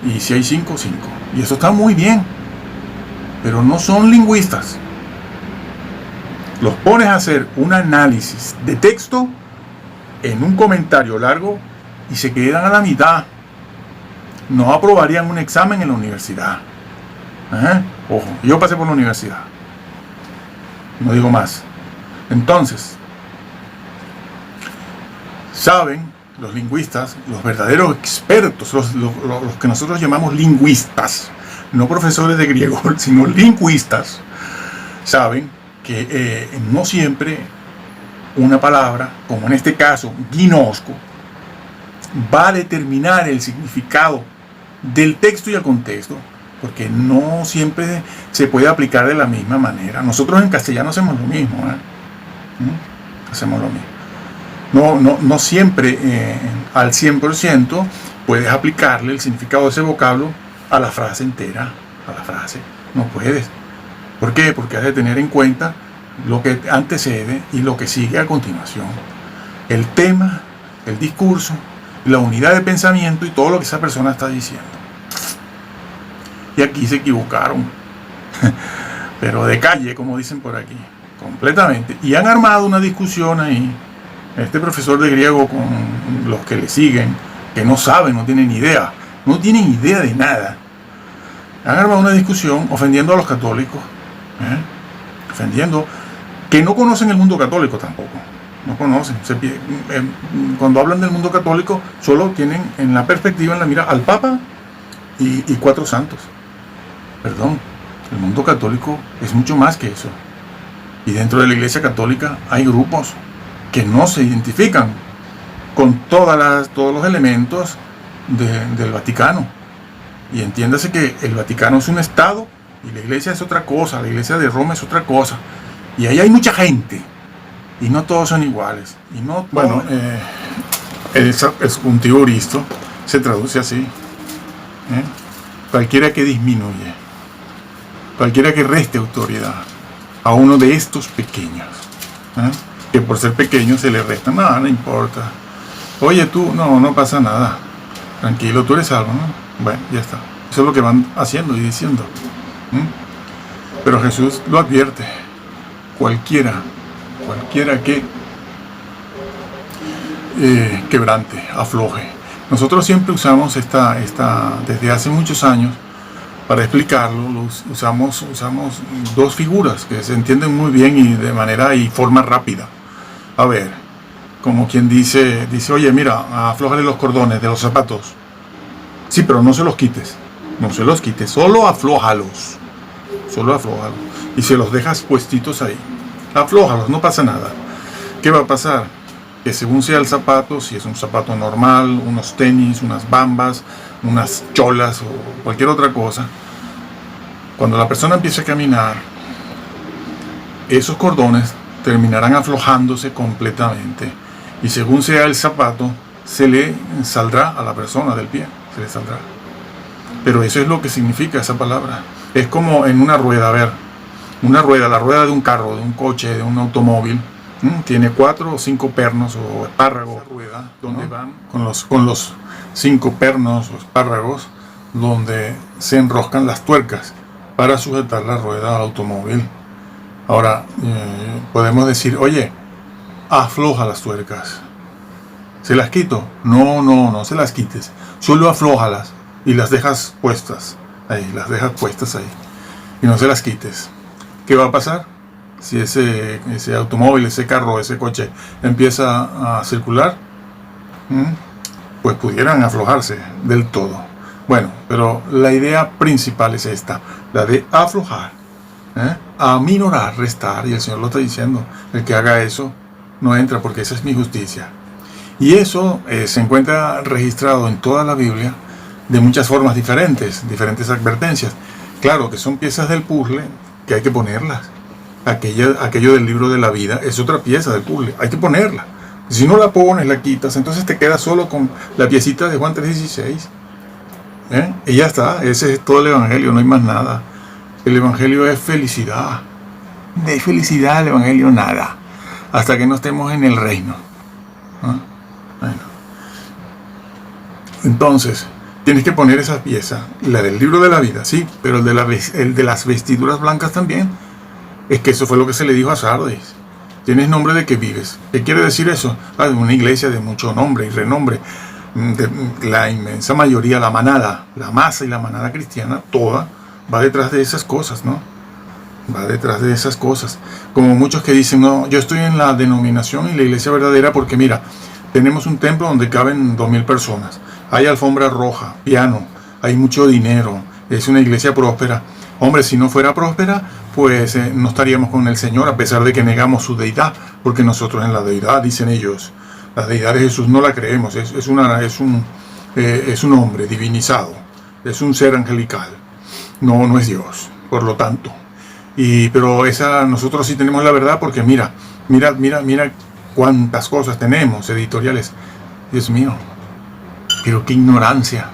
y si hay 5, 5. Y eso está muy bien, pero no son lingüistas. Los pones a hacer un análisis de texto en un comentario largo y se quedan a la mitad. No aprobarían un examen en la universidad. Ojo, yo pasé por la universidad. No digo más. Entonces, saben los lingüistas, los verdaderos expertos, los que nosotros llamamos lingüistas, no profesores de griego, sino lingüistas, saben que no siempre una palabra, como en este caso, ginosko, va a determinar el significado del texto y el contexto, porque no siempre se puede aplicar de la misma manera. Nosotros en castellano hacemos lo mismo, hacemos lo mismo. No siempre al 100% puedes aplicarle el significado de ese vocablo a la frase entera, a la frase. No puedes. ¿Por qué? Porque has de tener en cuenta lo que antecede y lo que sigue a continuación. El tema, el discurso, la unidad de pensamiento y todo lo que esa persona está diciendo. Y aquí se equivocaron. Pero de calle, como dicen por aquí. Completamente. Y han armado una discusión ahí. Este profesor de griego con los que le siguen, que no saben, no tienen idea. No tienen idea de nada. Han armado una discusión ofendiendo a los católicos. Ofendiendo. Que no conocen el mundo católico tampoco. No conocen. Cuando hablan del mundo católico, solo tienen en la perspectiva, en la mira, al Papa y 4 santos. Perdón. El mundo católico es mucho más que eso. Y dentro de la Iglesia Católica hay grupos que no se identifican con todos los elementos del Vaticano. Y entiéndase que el Vaticano es un Estado y la Iglesia es otra cosa, la Iglesia de Roma es otra cosa. Y ahí hay mucha gente y no todos son iguales. Y no bueno, es un tiburisto, se traduce así. Cualquiera que disminuye, cualquiera que reste autoridad a uno de estos pequeños, que por ser pequeño se le resta, nada, no importa. Oye tú, no pasa nada, tranquilo, tú eres algo, ¿no? Bueno, ya está. Eso es lo que van haciendo y diciendo. Pero Jesús lo advierte. Cualquiera que quebrante, afloje. Nosotros siempre usamos desde hace muchos años, para explicarlo, usamos 2 figuras que se entienden muy bien y de manera y forma rápida. A ver, como quien dice, oye, mira, aflójale los cordones de los zapatos. Sí, pero no se los quites. No se los quites, solo aflójalos. Solo aflójalos. Y se los dejas puestitos ahí. Aflójalos, no pasa nada. ¿Qué va a pasar? Que según sea el zapato, si es un zapato normal, unos tenis, unas bambas, unas cholas o cualquier otra cosa, cuando la persona empiece a caminar, esos cordones terminarán aflojándose completamente. Y según sea el zapato, se le saldrá a la persona del pie. Se le saldrá. Pero eso es lo que significa esa palabra. Es como en una rueda, a ver, una rueda, la rueda de un carro, de un coche, de un automóvil, tiene 4 o 5 pernos o espárragos, rueda, donde van con los 5 pernos o espárragos, donde se enroscan las tuercas para sujetar la rueda al automóvil. Ahora, podemos decir, oye, afloja las tuercas. ¿Se las quito? No se las quites. Solo aflójalas y las dejas puestas ahí, y no se las quites. ¿Qué va a pasar? Si ese automóvil, ese carro, ese coche empieza a circular, pues pudieran aflojarse del todo. Bueno, pero la idea principal es esta, la de aflojar, aminorar, restar, y el Señor lo está diciendo. El que haga eso no entra, porque esa es mi justicia. Y eso se encuentra registrado en toda la Biblia de muchas formas diferentes advertencias. Claro que son piezas del puzzle que hay que ponerlas. Aquello del libro de la vida es otra pieza del puzzle, hay que ponerla. Si no la pones, la quitas, entonces te quedas solo con la piecita de Juan 3:16. Y ya está, ese es todo el Evangelio, no hay más nada. El Evangelio es felicidad. De felicidad el Evangelio nada, hasta que no estemos en el reino. Bueno. Entonces, tienes que poner esa pieza, la del libro de la vida, sí, pero el de las vestiduras blancas también. Es que eso fue lo que se le dijo a Sardis. Tienes nombre de que vives. ¿Qué quiere decir eso? Una iglesia de mucho nombre y renombre. La inmensa mayoría, la manada, la masa y la manada cristiana, toda va detrás de esas cosas, ¿no? Va detrás de esas cosas. Como muchos que dicen, no, yo estoy en la denominación y la iglesia verdadera porque mira, tenemos un templo donde caben 2000 personas. Hay alfombra roja, piano, hay mucho dinero, es una iglesia próspera. Hombre, si no fuera próspera, pues no estaríamos con el Señor, a pesar de que negamos su deidad, porque nosotros en la deidad, dicen ellos, la deidad de Jesús no la creemos, es un hombre divinizado, es un ser angelical, no es Dios, por lo tanto. Pero nosotros sí tenemos la verdad, porque mira cuántas cosas tenemos editoriales. Dios mío, pero qué ignorancia,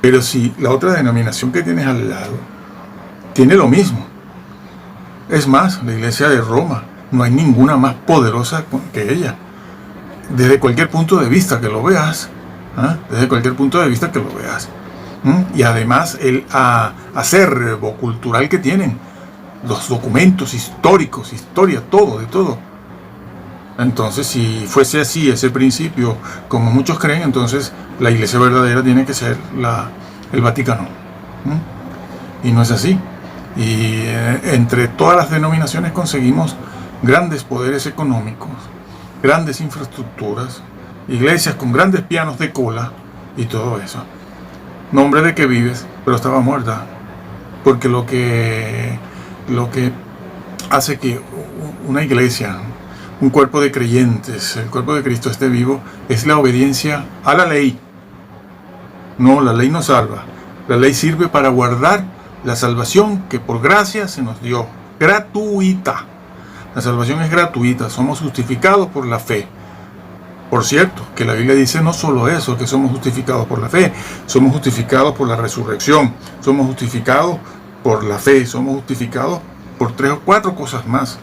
Pero si la otra denominación que tienes al lado tiene lo mismo, es más, la iglesia de Roma, no hay ninguna más poderosa que ella, desde cualquier punto de vista que lo veas, desde cualquier punto de vista que lo veas. Y además el acervo cultural que tienen, los documentos históricos, historia, todo, de todo. Entonces, si fuese así ese principio, como muchos creen, entonces la iglesia verdadera tiene que ser el Vaticano. Y no es así. Y entre todas las denominaciones conseguimos grandes poderes económicos, grandes infraestructuras, iglesias con grandes pianos de cola y todo eso. Nombre de que vives, pero estaba muerta. Porque lo que hace que una iglesia, un cuerpo de creyentes, el cuerpo de Cristo esté vivo, es la obediencia a la ley. No, la ley no salva. La ley sirve para guardar la salvación que por gracia se nos dio, gratuita. La salvación es gratuita, somos justificados por la fe. Por cierto, que la Biblia dice no solo eso, que somos justificados por la fe, somos justificados por la resurrección, somos justificados por la fe, somos justificados por 3 o 4 cosas más.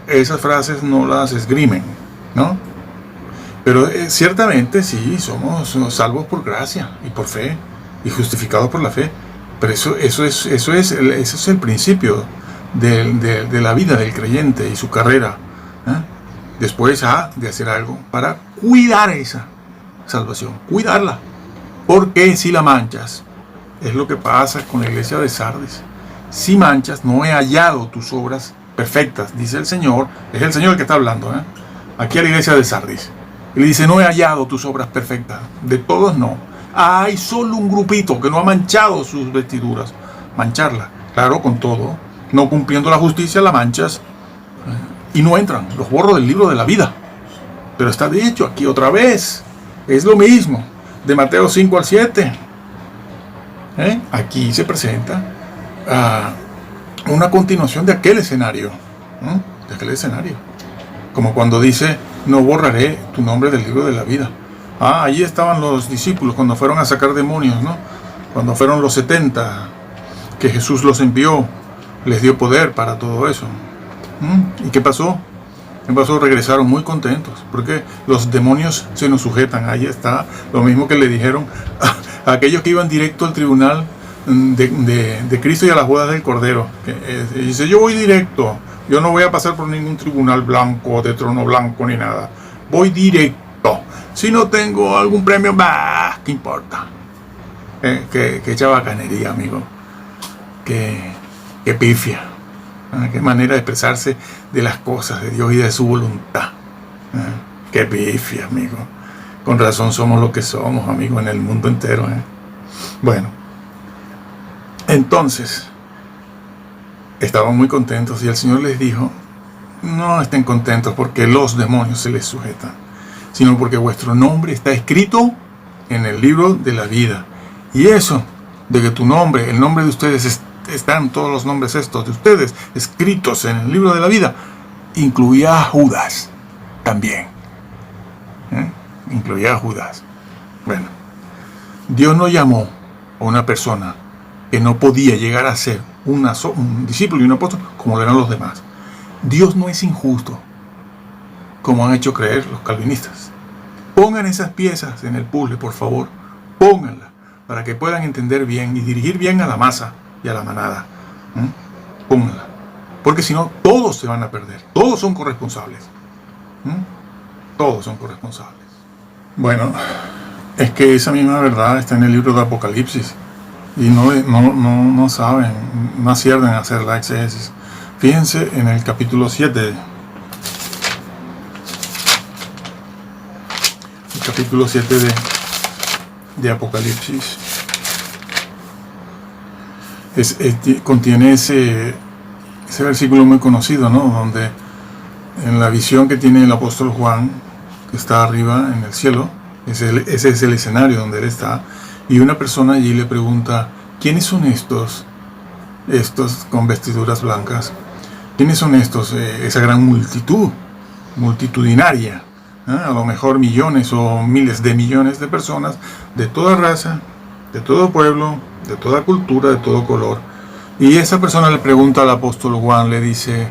Esas frases no las esgrimen, ¿no? Pero ciertamente sí, somos salvos por gracia y por fe, y justificados por la fe. Pero eso es el principio de la vida del creyente y su carrera. Después de hacer algo para cuidar esa salvación, cuidarla. Porque si la manchas, es lo que pasa con la iglesia de Sardis. Si manchas, no he hallado tus obras perfectas, dice el Señor. Es el Señor el que está hablando, aquí a la iglesia de Sardis. Y le dice, no he hallado tus obras perfectas. De todos no. Hay solo un grupito que no ha manchado sus vestiduras. Mancharla, claro, con todo. No cumpliendo la justicia, la manchas. Y no entran, los borro del libro de la vida. Pero está dicho aquí otra vez. Es lo mismo. De Mateo 5 al 7. Aquí se presenta una continuación de aquel escenario. De aquel escenario. Como cuando dice, no borraré tu nombre del libro de la vida. Allí estaban los discípulos cuando fueron a sacar demonios, ¿no? Cuando fueron los 70, que Jesús los envió, les dio poder para todo eso. ¿Y qué pasó? ¿Qué pasó? Regresaron muy contentos, porque los demonios se nos sujetan. Ahí está, lo mismo que le dijeron a aquellos que iban directo al tribunal de Cristo y a las bodas del Cordero. Dice, yo voy directo, yo no voy a pasar por ningún tribunal blanco, de trono blanco, ni nada. Voy directo. Si no tengo algún premio, ¿qué importa? Qué chabacanería, amigo. Qué pifia. Qué manera de expresarse de las cosas de Dios y de su voluntad. Qué pifia, amigo. Con razón somos lo que somos, amigo, en el mundo entero. Bueno, entonces estaban muy contentos y el Señor les dijo, no estén contentos porque los demonios se les sujetan, sino porque vuestro nombre está escrito en el libro de la vida. Y eso, de que tu nombre, el nombre de ustedes, están todos los nombres estos de ustedes escritos en el libro de la vida, incluía a Judas también. Incluía a Judas. Bueno, Dios no llamó a una persona que no podía llegar a ser un discípulo y un apóstol como lo eran los demás. Dios no es injusto, como han hecho creer los calvinistas. Pongan esas piezas en el puzzle, por favor. Pónganlas para que puedan entender bien y dirigir bien a la masa y a la manada. Pónganla. Porque si no, todos se van a perder. Todos son corresponsables. Todos son corresponsables. Bueno, es que esa misma verdad está en el libro de Apocalipsis. Y no saben, no aciertan a hacer la exégesis. Fíjense en el capítulo 7. El capítulo 7 de Apocalipsis. Contiene ese versículo muy conocido, ¿no? Donde en la visión que tiene el apóstol Juan, que está arriba en el cielo, ese es el escenario donde él está, y una persona allí le pregunta, ¿quiénes son estos con vestiduras blancas? ¿Quiénes son estos? Esa gran multitudinaria, a lo mejor millones o miles de millones de personas de toda raza, de todo pueblo, de toda cultura, de todo color. Y esa persona le pregunta al apóstol Juan, le dice,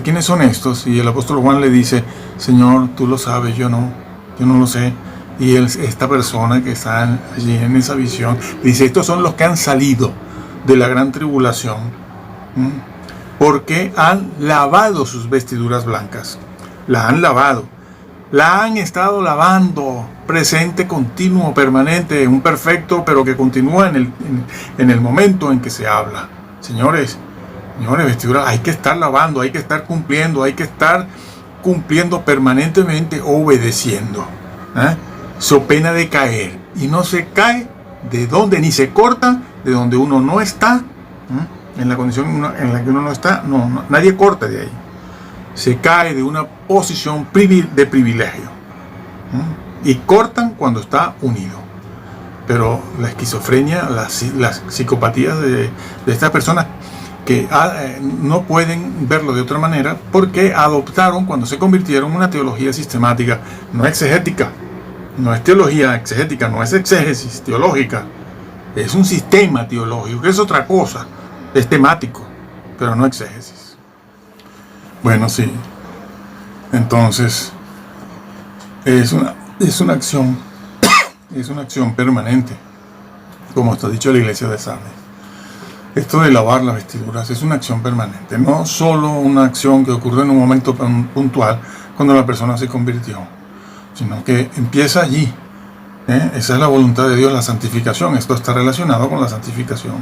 ¿quiénes son estos? Y el apóstol Juan le dice, Señor, tú lo sabes, yo no lo sé. Y esta persona que está allí en esa visión dice, estos son los que han salido de la gran tribulación, porque han lavado sus vestiduras blancas. La han lavado, la han estado lavando, presente, continuo, permanente, un perfecto, pero que continúa en el momento en que se habla. Señores, vestiduras, hay que estar lavando, hay que estar cumpliendo permanentemente, obedeciendo, so pena de caer, y no se cae de donde, ni se corta de donde uno no está, en la condición en la que uno no está, nadie corta de ahí, se cae de una posición de privilegio, y cortan cuando está unido. Pero la esquizofrenia, las psicopatías de estas personas que no pueden verlo de otra manera porque adoptaron, cuando se convirtieron, una teología sistemática, no exegética, no es teología exegética, no es exégesis teológica, es un sistema teológico, que es otra cosa, es temático, pero no exégesis. Bueno, sí, entonces es una acción permanente, como está dicho la iglesia de Sardes. Esto de lavar las vestiduras es una acción permanente, no solo una acción que ocurrió en un momento puntual cuando la persona se convirtió, sino que empieza allí. Esa es la voluntad de Dios, la santificación. Esto está relacionado con la santificación.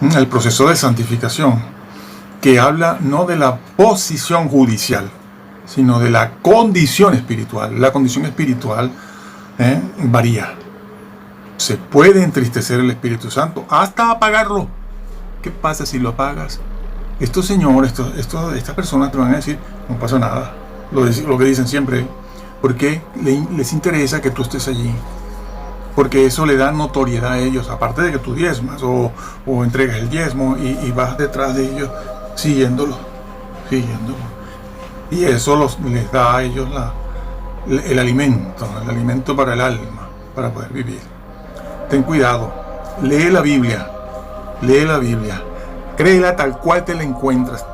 El proceso de santificación, que habla no de la posición judicial, sino de la condición espiritual. La condición espiritual varía. Se puede entristecer el Espíritu Santo hasta apagarlo. ¿Qué pasa si lo apagas? Estos señores, estas personas te van a decir, no pasa nada. Lo que dicen siempre, porque les interesa que tú estés allí. Porque eso le da notoriedad a ellos, aparte de que tú diezmas o entregas el diezmo y vas detrás de ellos siguiéndolo. Y eso les da a ellos el alimento para el alma, para poder vivir. Ten cuidado, lee la Biblia, créela tal cual te la encuentras,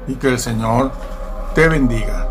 y que el Señor te bendiga.